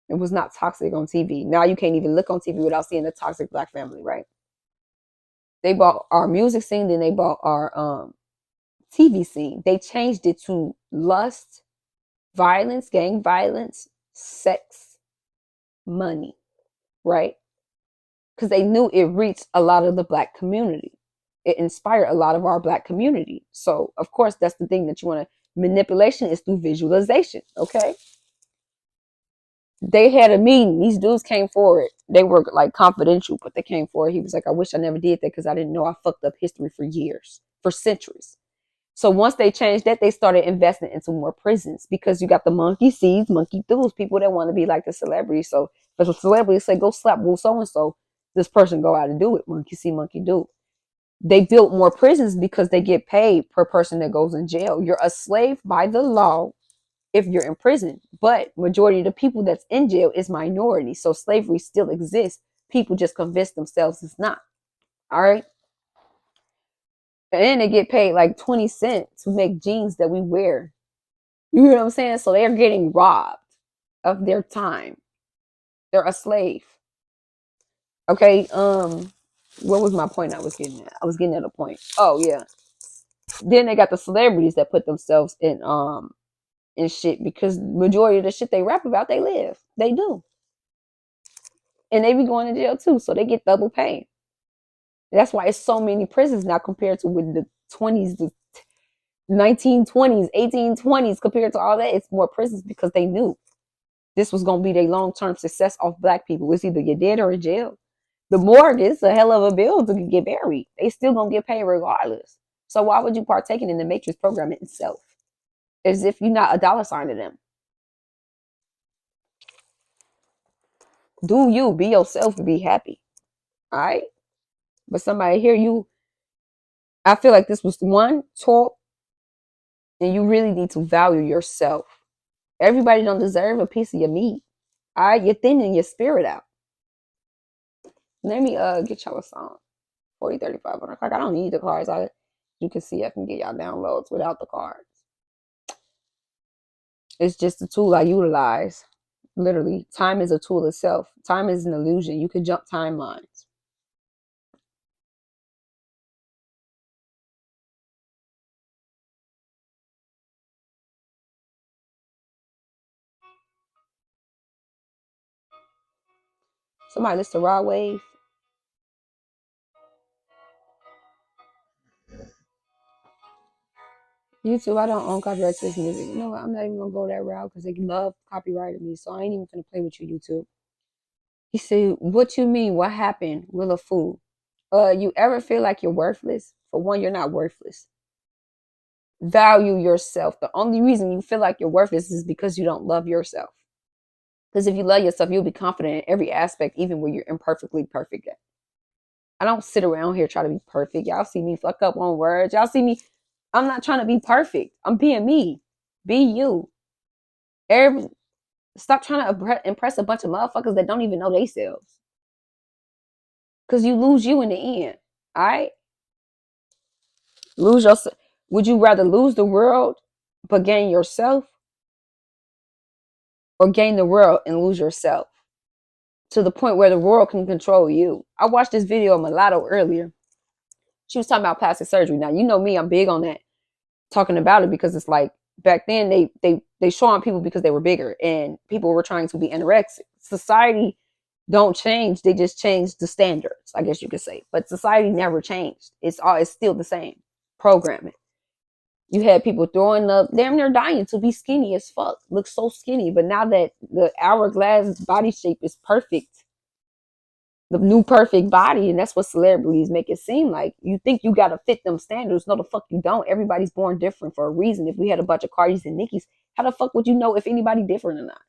It was not toxic on TV. Now you can't even look on TV without seeing the toxic black family, right? They bought our music scene, then they bought our TV scene. They changed it to lust, violence, gang violence, sex, money, right? Because they knew it reached a lot of the black community. It inspired a lot of our black community. So, of course, that's the thing that you want to. Manipulation is through visualization, okay? They had a meeting. These dudes came forward. They were like confidential, but they came forward. He was like, I wish I never did that because I didn't know I fucked up history for years, for centuries. So once they changed that, they started investing into more prisons because you got the monkey seeds, monkey doos, people that want to be like the celebrity. So if a celebrity say, go slap Will so-and-so, this person go out and do it. Monkey see, monkey do. They built more prisons because they get paid per person that goes in jail. You're a slave by the law if you're in prison, but majority of the people that's in jail is minority. So slavery still exists. People just convince themselves it's not. All right. And then they get paid like 20 cents to make jeans that we wear. You know what I'm saying? So they're getting robbed of their time. They're a slave. Okay. What was my point I was getting at? I was getting at a point. Oh yeah. Then they got the celebrities that put themselves in shit because majority of the shit they rap about, they live. They do. And they be going to jail too. So they get double pay. That's why it's so many prisons now compared to with the 20s, the 1920s, 1820s, compared to all that. It's more prisons because they knew this was going to be their long-term success of black people. It's either you're dead or in jail. The morgue is a hell of a bill to get buried. They still going to get paid regardless. So why would you partake in the Matrix program itself? As if you're not a dollar sign to them. Do you be yourself and be happy. All right? But somebody here, I feel like this was one talk, and you really need to value yourself. Everybody don't deserve a piece of your meat. All right, you're thinning your spirit out. Let me get y'all a song. 4035 on the clock. I don't need the cards. You can see I can get y'all downloads without the cards. It's just a tool I utilize. Literally, time is a tool itself. Time is an illusion. You can jump timelines. Somebody listen to Raw Wave. YouTube, I don't own copyright to this music. You know what? I'm not even gonna go that route because they love copyrighted me. So I ain't even gonna play with you, YouTube. He said, "What you mean? What happened? Will a fool? You ever feel like you're worthless? For one, you're not worthless. Value yourself. The only reason you feel like you're worthless is because you don't love yourself. Because if you love yourself, you'll be confident in every aspect, even when you're imperfectly perfect at. I don't sit around here trying to be perfect. Y'all see me fuck up on words. Y'all see me. I'm not trying to be perfect. I'm being me. Be you. Stop trying to impress a bunch of motherfuckers that don't even know themselves. Because you lose you in the end. All right? Lose yourself. Would you rather lose the world but gain yourself, or gain the world and lose yourself to the point where the world can control you? I watched this video of Mulatto earlier. She was talking about plastic surgery. Now, you know me, I'm big on that, talking about it, because it's like back then they show on people because they were bigger and people were trying to be anorexic. Society don't change, they just change the standards, I guess you could say. But society never changed. It's still the same programming. You had people throwing up, damn near dying to be skinny as fuck, look so skinny. But now that the hourglass body shape is perfect, the new perfect body, and that's what celebrities make it seem like. You think you gotta fit them standards. No, the fuck you don't. Everybody's born different for a reason. If we had a bunch of Cardis and Nickies, how the fuck would you know if anybody different or not?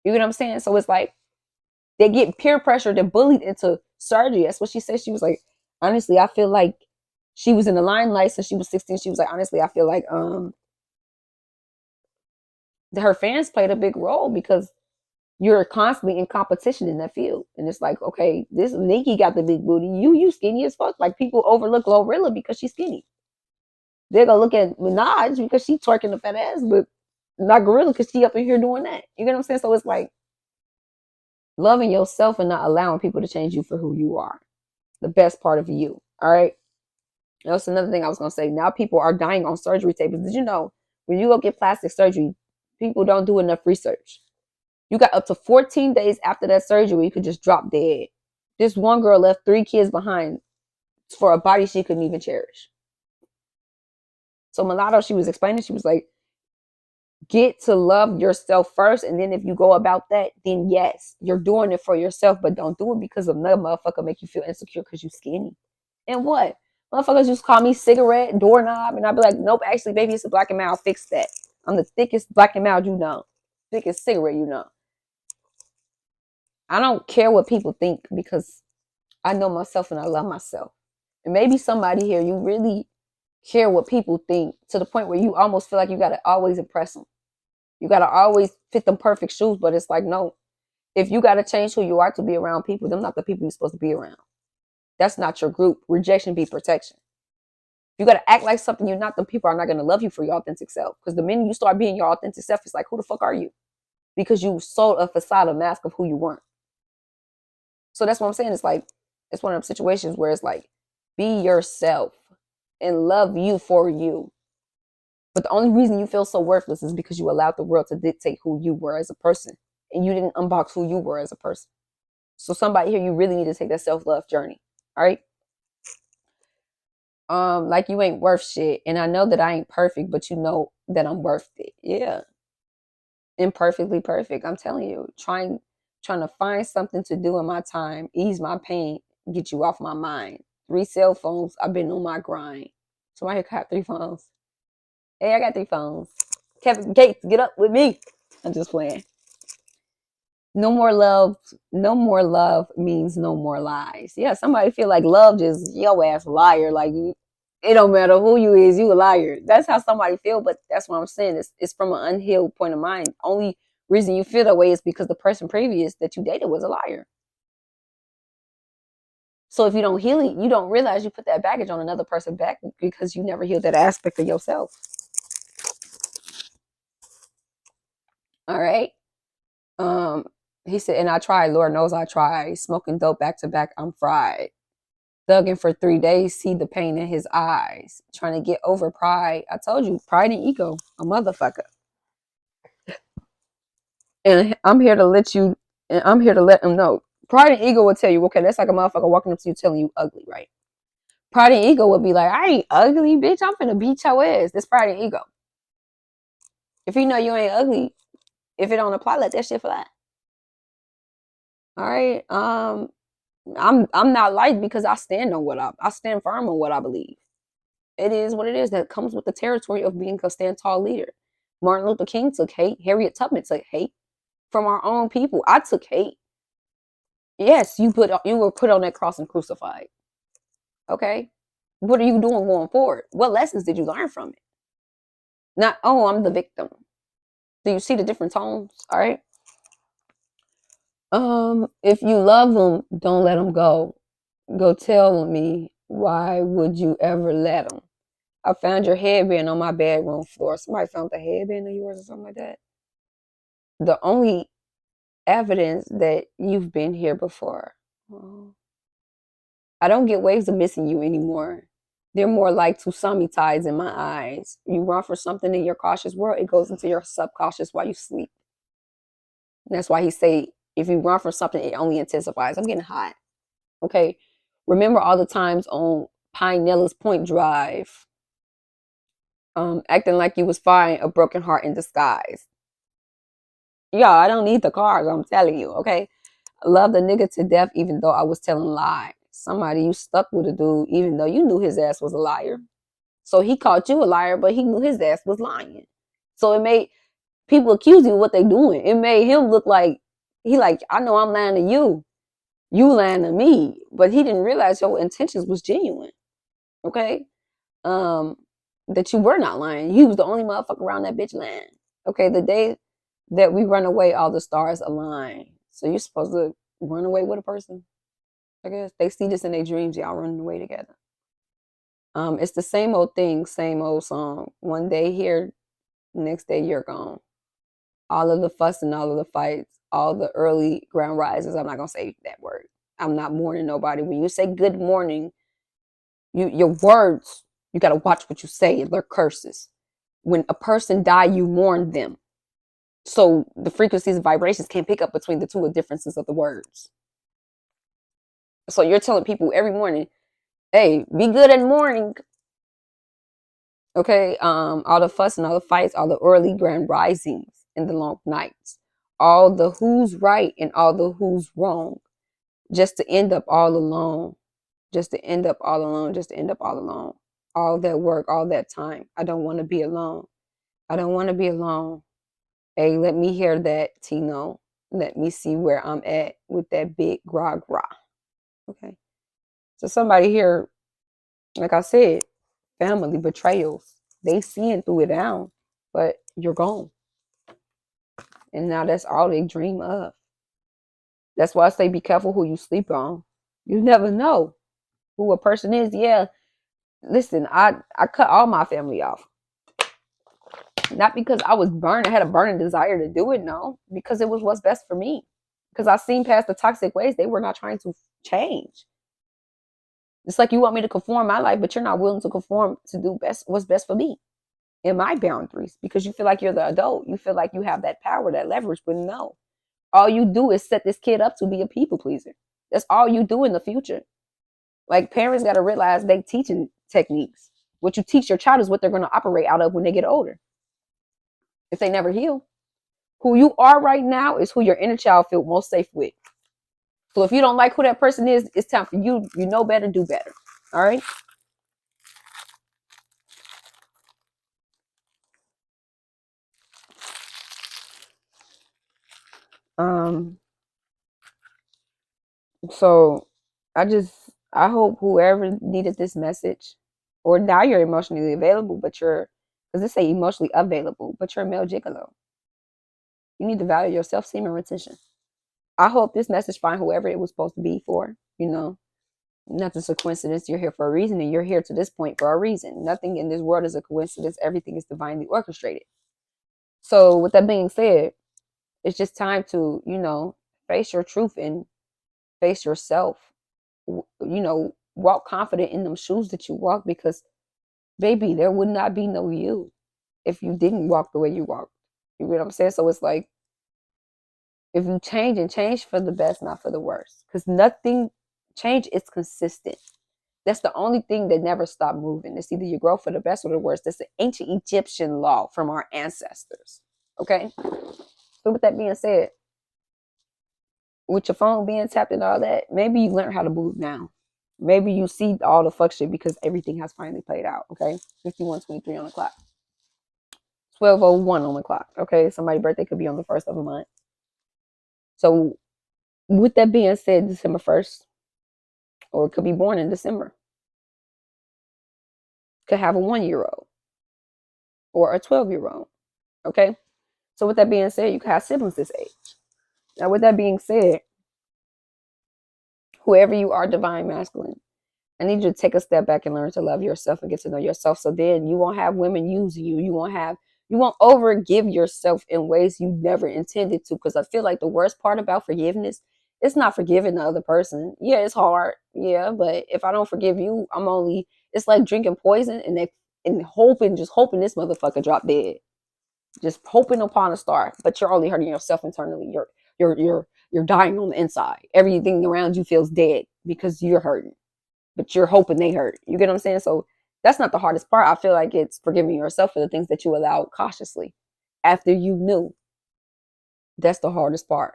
You know what I'm saying? So it's like they get peer pressured and bullied into surgery. That's what she said. She was like, honestly, I feel like she was in the limelight since she was 16. She was like, honestly, I feel like her fans played a big role, because you're constantly in competition in that field. And it's like, okay, this Nikki got the big booty. You skinny as fuck. Like, people overlook Glorilla because she's skinny. They're gonna look at Minaj because she twerking the fat ass, but not Gorilla because she up in here doing that. You get what I'm saying? So it's like loving yourself and not allowing people to change you for who you are. The best part of you. All right. That's another thing I was gonna say. Now people are dying on surgery tables. Did you know when you go get plastic surgery, people don't do enough research? You got up to 14 days after that surgery where you could just drop dead. This one girl left 3 kids behind for a body she couldn't even cherish. So Mulatto, she was explaining, she was like, get to love yourself first. And then if you go about that, then yes, you're doing it for yourself, but don't do it because another motherfucker make you feel insecure because you skinny. And what? Motherfuckers just call me cigarette, doorknob, and I'd be like, nope, actually, baby, it's a black and mild. Fix that. I'm the thickest black and mild you know. Thickest cigarette you know. I don't care what people think because I know myself and I love myself. And maybe somebody here, you really care what people think to the point where you almost feel like you got to always impress them. You got to always fit them perfect shoes. But it's like, no, if you got to change who you are to be around people, them not the people you're supposed to be around. That's not your group. Rejection be protection. You got to act like something you're not. The people are not going to love you for your authentic self. Because the minute you start being your authentic self, it's like, who the fuck are you? Because you sold a facade, a mask of who you weren't. So that's what I'm saying. It's like, it's one of those situations where it's like, be yourself and love you for you. But the only reason you feel so worthless is because you allowed the world to dictate who you were as a person. And you didn't unbox who you were as a person. So somebody here, you really need to take that self-love journey. All right. Like you ain't worth shit. And I know that I ain't perfect, but you know that I'm worth it. Yeah. Imperfectly perfect. I'm telling you, trying to find something to do in my time, ease my pain, get you off my mind. 3 cell phones. I've been on my grind. Somebody got 3 phones. Hey, I got 3 phones. Kevin Gates, get up with me. I'm just playing. No more love. No more love means no more lies. Yeah, somebody feel like love just yo ass liar. Like It don't matter who you is, you a liar. That's how somebody feel, but that's what I'm saying. It's from an unhealed point of mind. Only reason you feel that way is because the person previous that you dated was a liar. So if you don't heal it, you don't realize you put that baggage on another person back because you never healed that aspect of yourself. All right. He said, and I tried, Lord knows I tried. Smoking dope back to back, I'm fried. Thugging for 3 days, see the pain in his eyes. Trying to get over pride. I told you, pride and ego, a motherfucker. And I'm here to let them know. Pride and ego will tell you, okay, that's like a motherfucker walking up to you telling you ugly, right? Pride and ego would be like, I ain't ugly, bitch. I'm finna beat your ass. This pride and ego. If you know you ain't ugly, if it don't apply, let that shit fly. All right. I'm not liked because I stand on I stand firm on what I believe. It is what it is. That comes with the territory of being a stand tall leader. Martin Luther King took hate. Harriet Tubman took hate from our own people. I took hate. Yes, you were put on that cross and crucified. Okay, what are you doing going forward? What lessons did you learn from it? Not, oh, I'm the victim. Do you see the different tones? All right. If you love them, don't let them go. Go tell me, why would you ever let them? I found your headband on my bedroom floor. Somebody found the headband of yours or something like that. The only evidence that you've been here before. Oh. I don't get waves of missing you anymore. They're more like tsunami tides in my eyes. You run for something in your cautious world, it goes into your subconscious while you sleep. And that's why he say, if you run for something, it only intensifies. I'm getting hot. Okay. Remember all the times on Pinella's Point Drive, acting like you was fine, a broken heart in disguise. Y'all, I don't need the cars, I'm telling you, okay? I love the nigga to death, even though I was telling lies. Somebody you stuck with a dude, even though you knew his ass was a liar. So he called you a liar, but he knew his ass was lying. So it made people accuse you of what they doing. It made him look like I know I'm lying to you. You lying to me. But he didn't realize your intentions was genuine. Okay? That you were not lying. You was the only motherfucker around that bitch lying. Okay, the day that we run away, all the stars align. So you're supposed to run away with a person. I guess they see this in their dreams. Y'all running away together. It's the same old thing, same old song. One day here, next day you're gone. All of the fuss and all of the fights, all the early ground rises. I'm not gonna say that word. I'm not mourning nobody. When you say good morning, your words, you gotta watch what you say. They're curses. When a person die, you mourn them. So the frequencies and vibrations can't pick up between the two differences of the words. So you're telling people every morning, hey, be good at morning. Okay, all the fuss and all the fights, all the early grand risings and the long nights, all the who's right and all the who's wrong, just to end up all alone, just to end up all alone, just to end up all alone. All that work, all that time. I don't want to be alone. I don't want to be alone. Hey, let me hear that, Tino. Let me see where I'm at with that big gra gra. Okay. So somebody here, like I said, family betrayals. They seeing through it now, but you're gone. And now that's all they dream of. That's why I say be careful who you sleep on. You never know who a person is. Yeah. Listen, I cut all my family off. Not because I was burned, I had a burning desire to do it, no. Because it was what's best for me. Because I seen past the toxic ways they were not trying to change. It's like you want me to conform my life, but you're not willing to conform to do what's best for me in my boundaries because you feel like you're the adult. You feel like you have that power, that leverage, but no. All you do is set this kid up to be a people pleaser. That's all you do in the future. Like parents got to realize they teaching techniques. What you teach your child is what they're going to operate out of when they get older. If they never heal, who you are right now is who your inner child feel most safe with. So if you don't like who that person is, it's time for you. You know better, do better. All right. Um. So I hope whoever needed this message Or now you're emotionally available, but you're, because they say emotionally available, but you're a male gigolo. You need to value yourself, semen retention. I hope this message find whoever it was supposed to be for, you know. Nothing's a coincidence. You're here for a reason, and you're here to this point for a reason. Nothing in this world is a coincidence. Everything is divinely orchestrated. So with that being said, it's just time to, you know, face your truth and face yourself. You know, walk confident in them shoes that you walk, because baby, there would not be no you if you didn't walk the way you walk. You know what I'm saying? So it's like, if you change, and change for the best, not for the worst, because nothing change is consistent. That's the only thing that never stopped moving. It's either you grow for the best or the worst. That's an ancient Egyptian law from our ancestors. Okay? So with that being said, with your phone being tapped and all that, maybe you learn how to move now. Maybe you see all the fuck shit because everything has finally played out. Okay? 51:23 on the clock. 12:01 on the clock. Okay? Somebody's birthday could be on the 1st of a month. So with that being said, December 1st, or it could be born in December. Could have a 1-year-old or a 12-year-old. Okay? So with that being said, you can have siblings this age. Now, with that being said, whoever you are, divine masculine, I need you to take a step back and learn to love yourself and get to know yourself. So then you won't have women using you. You won't overgive yourself in ways you never intended to. Because I feel like the worst part about forgiveness, it's not forgiving the other person. Yeah, it's hard. Yeah, but if I don't forgive you, it's like drinking poison and hoping this motherfucker drop dead. Just hoping upon a star, but you're only hurting yourself internally. You're dying on the inside. Everything around you feels dead because you're hurting, but you're hoping they hurt. You get what I'm saying? So that's not the hardest part. I feel like it's forgiving yourself for the things that you allowed cautiously after you knew. That's the hardest part.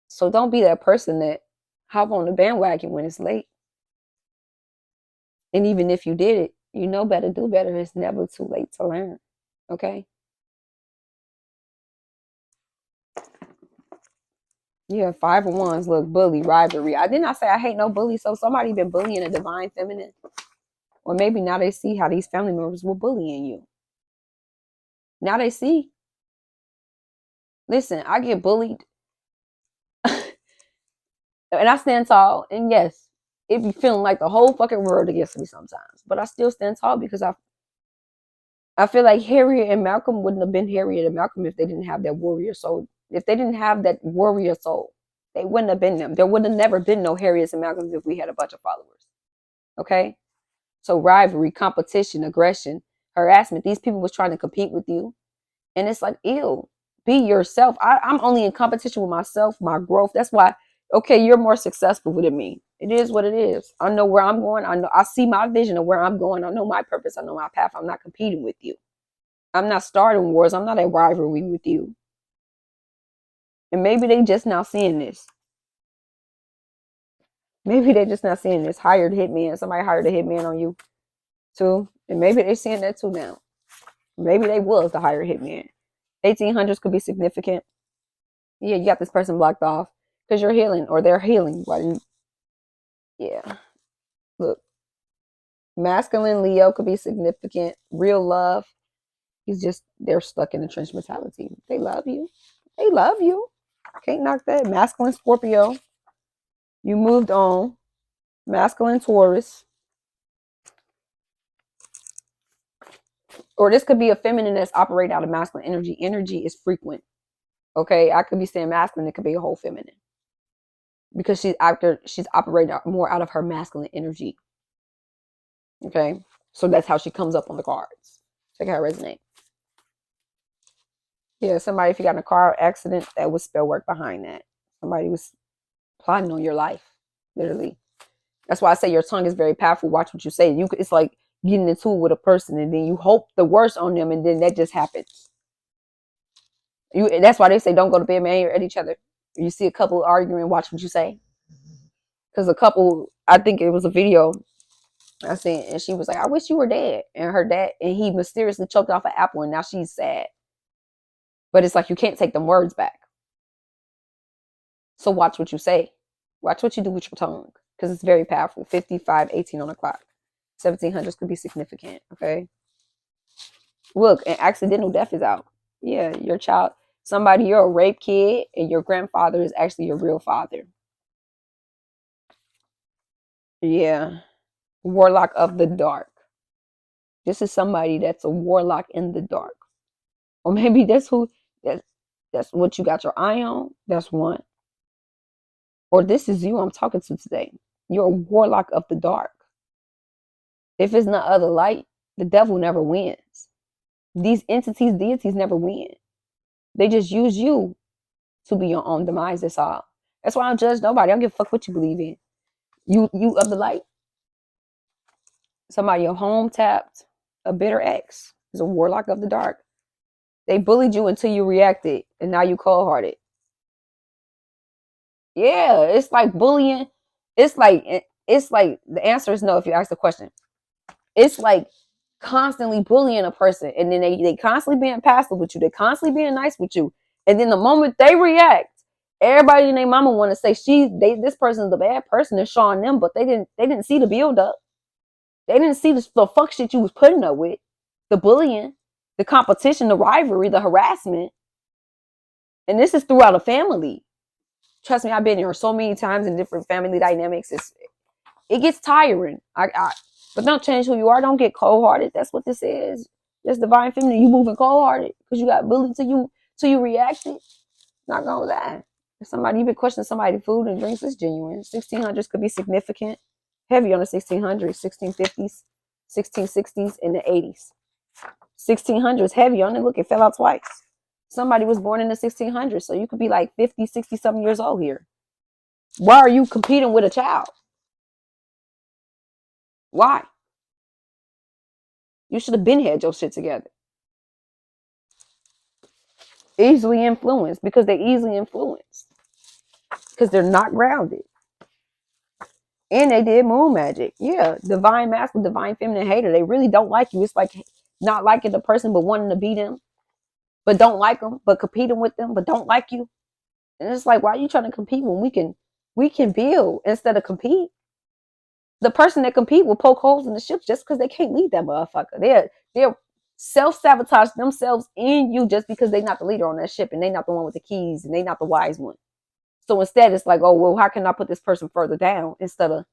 So don't be that person that hop on the bandwagon when it's late. And even if you did it, you know better, do better. It's never too late to learn. Okay? Yeah, 5 of Wands, look, bully, rivalry. I did not say I hate no bully. So somebody been bullying a divine feminine. Or maybe now they see how these family members were bullying you. Now they see. Listen, I get bullied. And I stand tall. And yes, it be feeling like the whole fucking world against me sometimes. But I still stand tall because I feel like Harriet and Malcolm wouldn't have been Harriet and Malcolm if they didn't have that warrior soul. If they didn't have that warrior soul, they wouldn't have been them. There would have never been no Harriets and Malcolms if we had a bunch of followers. Okay? So rivalry, competition, aggression, harassment. These people was trying to compete with you. And it's like, ew, be yourself. I'm only in competition with myself, my growth. That's why, okay, you're more successful than me. It is what it is. I know where I'm going. I see my vision of where I'm going. I know my purpose. I know my path. I'm not competing with you. I'm not starting wars. I'm not at rivalry with you. And maybe they just now seeing this. Maybe they just not seeing this. Hired hitman. Somebody hired a hitman on you too. And maybe they're seeing that too now. Maybe they was the hired hitman. 1800s could be significant. Yeah, you got this person blocked off because you're healing or they're healing. Yeah. Look, masculine Leo could be significant. Real love. They're stuck in the trench mentality. They love you. They love you. Can't knock that. Masculine Scorpio. You moved on. Masculine Taurus. Or this could be a feminine that's operating out of masculine energy. Energy is frequent. Okay, I could be saying masculine. It could be a whole feminine because she's operating more out of her masculine energy. Okay, so that's how she comes up on the cards. Check how it resonates. Yeah, somebody, if you got in a car accident, that was spell work behind that. Somebody was plotting on your life, literally. That's why I say your tongue is very powerful. Watch what you say. It's like getting into it with a person, and then you hope the worst on them, and then that just happens. That's why they say don't go to bed mad at each other. You see a couple arguing, watch what you say. Because a couple, I think it was a video I seen, and she was like, "I wish you were dead," and her dad, and he mysteriously choked off an apple, and now she's sad. But it's like you can't take them words back. So watch what you say. Watch what you do with your tongue, because it's very powerful. 55:18 on the clock. 1700s could be significant. Okay. Look, an accidental death is out. Yeah, your child, you're a rape kid, and your grandfather is actually your real father. Yeah. Warlock of the dark. This is somebody that's a warlock in the dark. Or maybe that's that's what you got your eye on. That's one. Or this is you I'm talking to today. You're a warlock of the dark. If it's not other light, the devil never wins. These entities, deities never win. They just use you to be your own demise. That's all. That's why I don't judge nobody. I don't give a fuck what you believe in. You of the light. Somebody your home tapped, a bitter ex is a warlock of the dark. They bullied you until you reacted, and now you cold hearted. Yeah, it's like bullying. It's like the answer is no if you ask the question. It's like constantly bullying a person, and then they constantly being passive with you. They constantly being nice with you, and then the moment they react, everybody and their mama want to say this person's the bad person and showing them, but they didn't see the build up. They didn't see the fuck shit you was putting up with, the bullying, the competition, the rivalry, the harassment, and this is throughout a family. Trust me, I've been here so many times in different family dynamics. It gets tiring. But don't change who you are. Don't get cold hearted. That's what this is. Just divine feminine. You moving cold hearted because you got bullied till you reacted. Not gonna lie. If somebody even questioning somebody's food and drinks, is genuine. 1600s could be significant. Heavy on the 1600s, 1650s, 1660s, and the 80s. 1600s heavy on it. Look, it fell out twice. Somebody was born in the 1600s, so you could be like 50, 60 something years old here. Why are you competing with a child? Why? You should have been had your shit together. Easily influenced because they're easily influenced. Because they're not grounded. And they did moon magic. Yeah. Divine masculine, divine feminine hater. They really don't like you. It's like not liking the person but wanting to be them. But don't like them. But competing with them. But don't like you. And it's like, why are you trying to compete when we can build instead of compete? The person that compete will poke holes in the ship just because they can't lead that motherfucker. They're self-sabotage themselves in you just because they're not the leader on that ship and they're not the one with the keys and they're not the wise one. So instead it's like, oh well, how can I put this person further down instead of,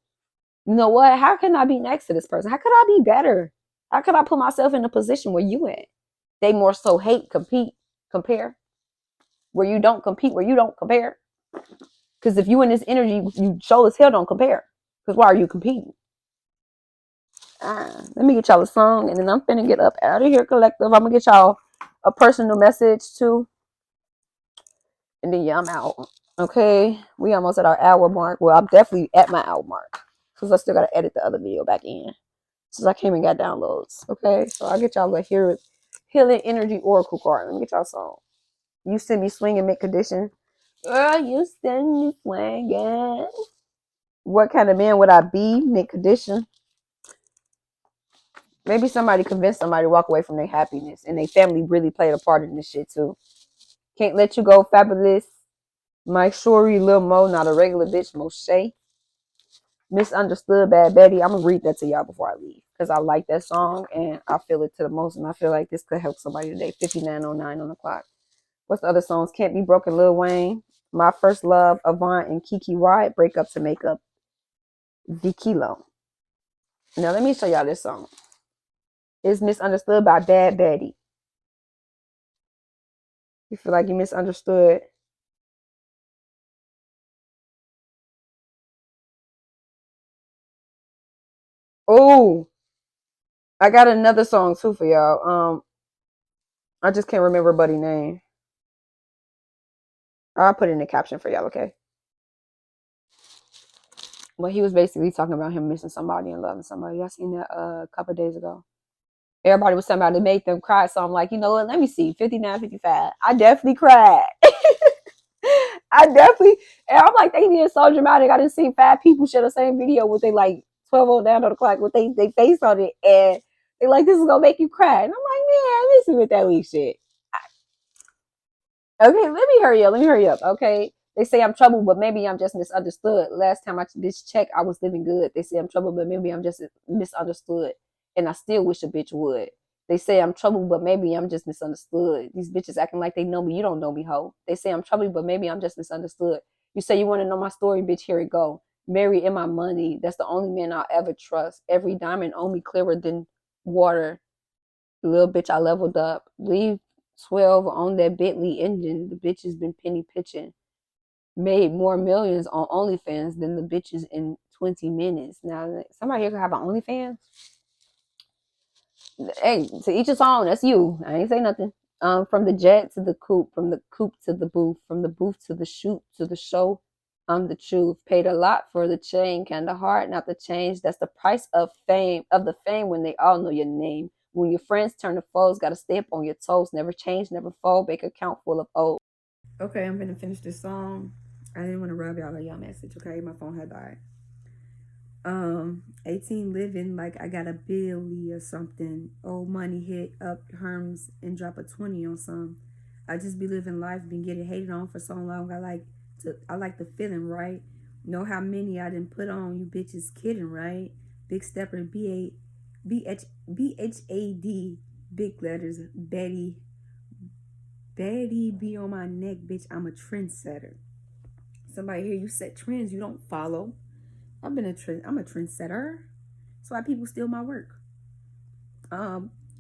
you know what, how can I be next to this person? How could I be better? How could I put myself in a position where you at? They more so hate, compete, compare. Where you don't compete, where you don't compare. Because if you in this energy, you show as hell don't compare. Because why are you competing? Let me get y'all a song and then I'm finna get up out of here, collective. I'm gonna get y'all a personal message too. And then yeah, I'm out. Okay. We almost at our hour mark. Well, I'm definitely at my hour mark. Because I still gotta edit the other video back in. Since I came and got downloads. Okay. So I'll get y'all a healing energy oracle card. Let me get y'all a song. You send me swinging mid condition. Girl, you send me swinging. What kind of man would I be mid condition? Maybe somebody convinced somebody to walk away from their happiness and their family really played a part in this shit too. Can't let you go, fabulous. Mike Shorey, Lil Mo, not a regular bitch, Moshe. Misunderstood, Bad Betty. I'm gonna read that to y'all before I leave because I like that song and I feel it to the most, and I feel like this could help somebody today. 59:09 on the clock. What's the other songs? Can't Be Broken, Lil Wayne. My First Love, Avant and Kiki Wyatt. Break Up to Make Up, The Kilo. Now let me show y'all this song. It's Misunderstood by Bad Betty. You feel like you misunderstood? Oh, I got another song too for y'all. I just can't remember buddy's name. I'll put it in the caption for y'all, okay? But he was basically talking about him missing somebody and loving somebody. I seen that a couple of days ago. Everybody was talking about it made them cry. So I'm like, you know what? Let me see. 59, 55. I definitely cried. And I'm like, they being so dramatic. I didn't see 5 people share the same video with they like 12 on down on the clock with they face on it. And they like, this is going to make you cry. And I'm like, man, listen with that weak shit. Okay, let me hurry up. Okay. They say I'm trouble, but maybe I'm just misunderstood. Last time I bitch checked, I was living good. They say I'm trouble, but maybe I'm just misunderstood. And I still wish a bitch would. They say I'm trouble, but maybe I'm just misunderstood. These bitches acting like they know me. You don't know me, ho. They say I'm trouble, but maybe I'm just misunderstood. You say you want to know my story, bitch. Here it go. Mary and my money. That's the only man I'll ever trust. Every diamond on me clearer than water. Little bitch, I leveled up. Leave 12 on that Bentley engine. The bitch has been penny pitching. Made more millions on OnlyFans than the bitches in 20 minutes. Now, somebody here could have an OnlyFans. Hey, to each his own. That's you. I ain't say nothing. From the jet to the coupe, from the coupe to the booth, from the booth to the shoot to the show. I'm the truth. Paid a lot for the chain, kinda hard not to change. That's the price of fame, of the fame when they all know your name. When your friends turn to foes, gotta stay up on your toes. Never change, never fall. Bank account full of O's. Okay, I'm gonna finish this song. I didn't want to rub y'all y'all message. Okay, my phone had died. 18 living like I got a billy or something. Old money hit up Herms and drop a 20 on some. I just be living life, been getting hated on for so long. I like the feeling, right? Know how many I didn't put on, you bitches kidding, right? Big stepper, BHAD, big letters, Betty be on my neck, bitch. I'm a trendsetter. Somebody here, you set trends you don't follow. I'm a trendsetter. That's why people steal my work.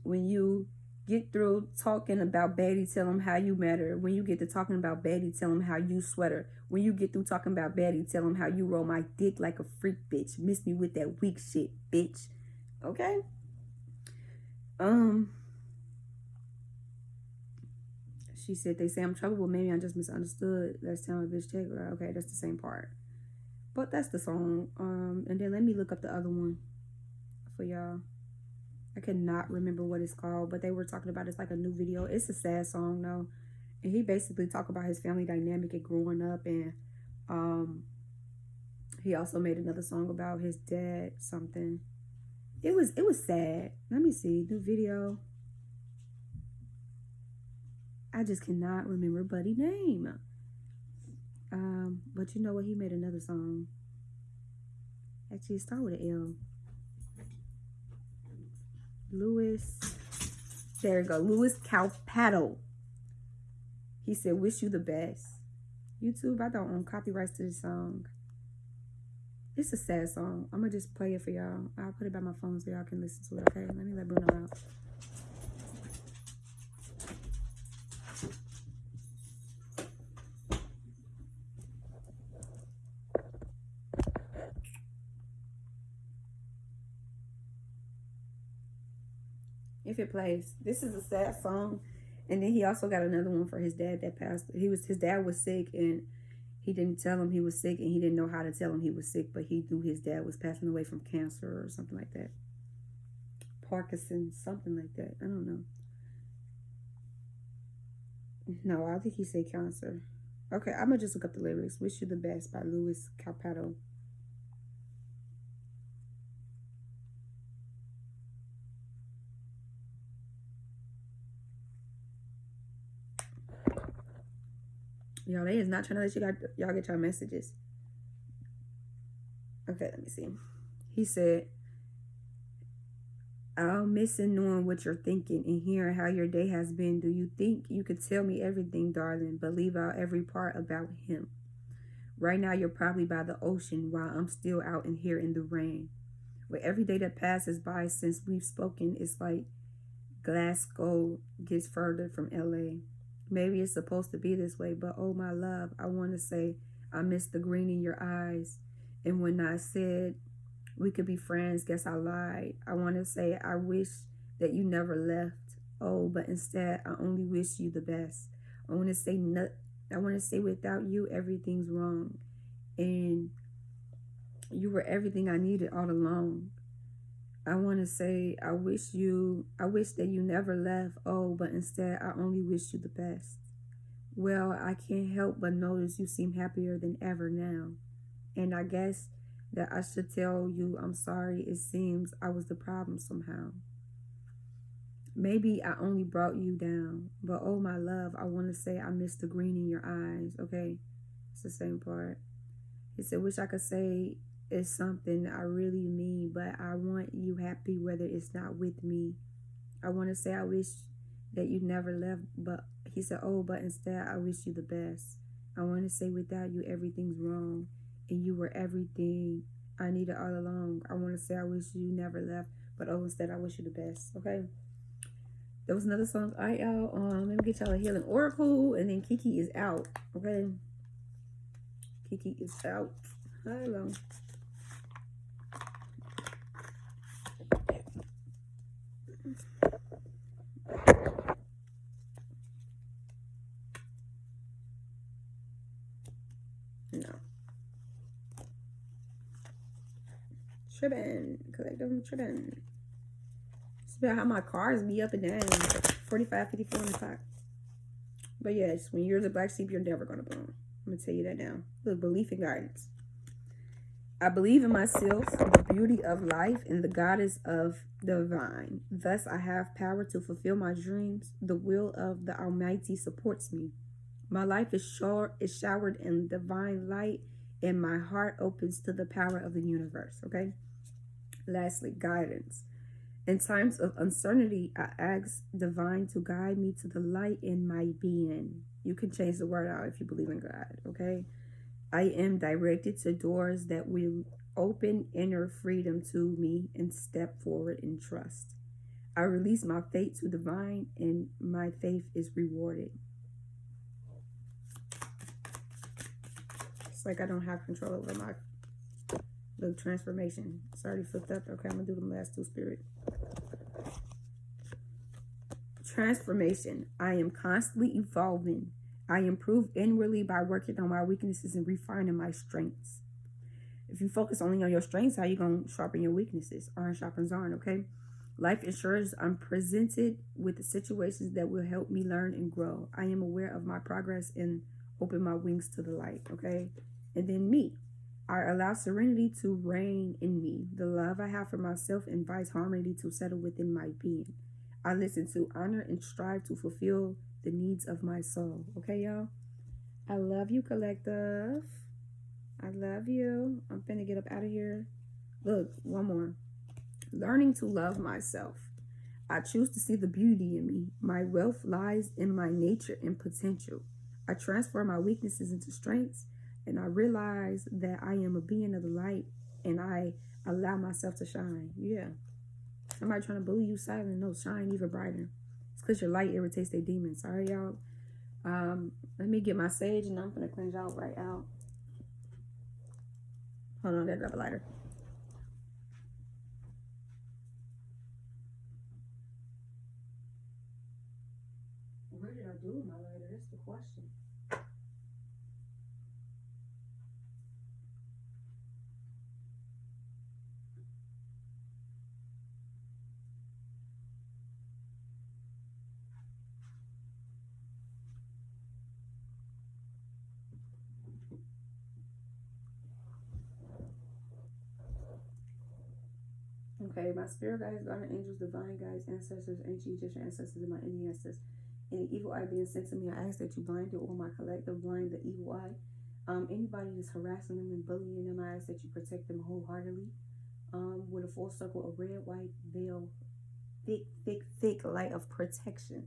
When you get through talking about Betty, tell them how you matter. When you get to talking about Betty, tell them how you sweater. When you get through talking about Betty, tell them how you roll my dick like a freak, bitch. Miss me with that weak shit, bitch. Okay? She said, they say I'm trouble, but maybe I just misunderstood. Last time a bitch checked. Okay, that's the same part. But that's the song. And then let me look up the other one for y'all. I cannot remember what it's called, but they were talking about it's like a new video. It's a sad song though. And he basically talked about his family dynamic and growing up, and he also made another song about his dad something. It was sad. Let me see. New video. I just cannot remember buddy name. But you know what? He made another song. Actually, it started with an L. Louis. There you go. Louis Calpato. He said, wish you the best. YouTube, I don't own copyrights to this song. It's a sad song. I'm going to just play it for y'all. I'll put it by my phone so y'all can listen to it, okay? Let me let Bruno out. If it plays. This is a sad song. And then he also got another one for his dad that passed. His dad was sick, and he didn't tell him he was sick, and he didn't know how to tell him he was sick, but he knew his dad was passing away from cancer or something like that. Parkinson's, something like that. I don't know. No, I think he said cancer. Okay, I'm going to just look up the lyrics. Wish You the Best by Louis Calpato. Y'all, they is not trying to let y'all get y'all messages. Okay, let me see. He said, I'm missing knowing what you're thinking and hearing how your day has been. Do you think you could tell me everything, darling, but leave out every part about him? Right now, you're probably by the ocean while I'm still out in here in the rain. With every day that passes by since we've spoken, it's like Glasgow gets further from LA. Maybe it's supposed to be this way, but oh my love, I want to say I miss the green in your eyes. And when I said we could be friends, guess I lied. I want to say I wish that you never left. Oh, but instead I only wish you the best. I want to say without you everything's wrong. And you were everything I needed all along. I want to say I wish that you never left. Oh, but instead I only wish you the best. Well, I can't help but notice you seem happier than ever now. And I guess that I should tell you I'm sorry. It seems I was the problem somehow. Maybe I only brought you down. But oh my love, I want to say I miss the green in your eyes, okay? It's the same part. He said, wish I could say it's something I really mean, but I want you happy whether it's not with me. I want to say I wish that you never left, but he said, oh, but instead I wish you the best. I want to say without you everything's wrong, and you were everything I needed all along. I want to say I wish you never left, but oh, instead I wish you the best. Okay. There was another song. All right, y'all. Let me get y'all a healing oracle, and then Kiki is out. Okay. Kiki is out. Hello. No. Tripping. Collective tripping. It's about how my cars be up and down. 45, 54 on the clock. But yes, when you're the black sheep, you're never going to bloom. I'm going to tell you that now. Look, belief and guidance. I believe in myself, the beauty of life, and the goddess of the divine. Thus, I have power to fulfill my dreams. The will of the Almighty supports me. My life is showered in divine light, and my heart opens to the power of the universe. Okay? Lastly, guidance. In times of uncertainty, I ask divine to guide me to the light in my being. You can change the word out if you believe in God, okay? I am directed to doors that will open inner freedom to me and step forward in trust. I release my fate to divine, and my faith is rewarded. It's like I don't have control over my little transformation. It's already flipped up. Okay, I'm going to do the last two, Spirit. Transformation. I am constantly evolving. I improve inwardly by working on my weaknesses and refining my strengths. If you focus only on your strengths, how you going to sharpen your weaknesses? Iron sharpens iron, okay? Life ensures I'm presented with the situations that will help me learn and grow. I am aware of my progress and open my wings to the light, okay? And then me. I allow serenity to reign in me. The love I have for myself invites harmony to settle within my being. I listen to, honor, and strive to fulfill the needs of my soul. Okay, y'all? I love you, collective. I love you. I'm finna get up out of here. Look, one more. Learning to love myself. I choose to see the beauty in me. My wealth lies in my nature and potential. I transfer my weaknesses into strengths, and I realize that I am a being of the light, and I allow myself to shine. Yeah. Somebody trying to bully you silent, no, shine even brighter. It's because your light irritates their demons. All right, y'all. Let me get my sage, and I'm gonna cleanse out right out. Hold on, I gotta grab a lighter. Where did I do my lighter? That's the question. Okay, my spirit guides, guardian angels, divine guides, ancestors, ancient Egyptian ancestors, and my Indian ancestors. Any evil eye being sent to me, I ask that you blind it, or my collective blind the evil eye. Anybody that's harassing them and bullying them, I ask that you protect them wholeheartedly. With a full circle of red, white veil, thick light of protection.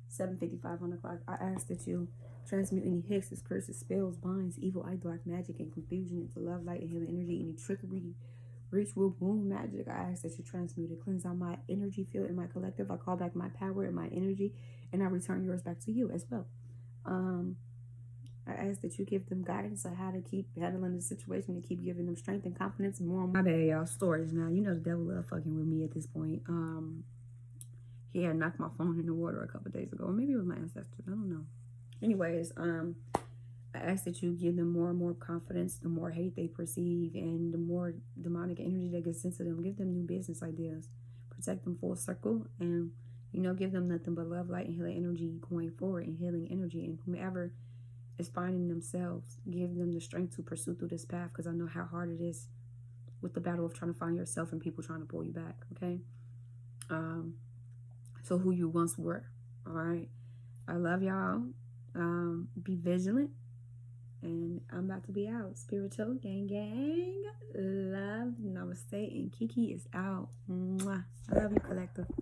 7:55 on the clock. I ask that you transmute any hexes, curses, spells, binds, evil eye, dark magic, and confusion into love, light, and healing energy. Any trickery, ritual, wound magic, I ask that you transmute it. Cleanse out my energy field in my collective. I call back my power and my energy, and I return yours back to you as well. I ask that you give them guidance on how to keep handling the situation and keep giving them strength and confidence. More on my bad, y'all. Stories now. You know the devil love fucking with me at this point. He had knocked my phone in the water a couple days ago. Or maybe it was my ancestors. I don't know. Anyways, I ask that you give them more and more confidence, the more hate they perceive, and the more demonic energy that gets into them. Give them new business ideas. Protect them full circle, and, give them nothing but love, light, and healing energy going forward, and healing energy. And whomever is finding themselves, give them the strength to pursue through this path, because I know how hard it is with the battle of trying to find yourself and people trying to pull you back, okay? So who you once were, all right? I love y'all. Be vigilant. And I'm about to be out. Spiritual gang gang. Love. Namaste. And Kiki is out. Mwah. I love you, collective.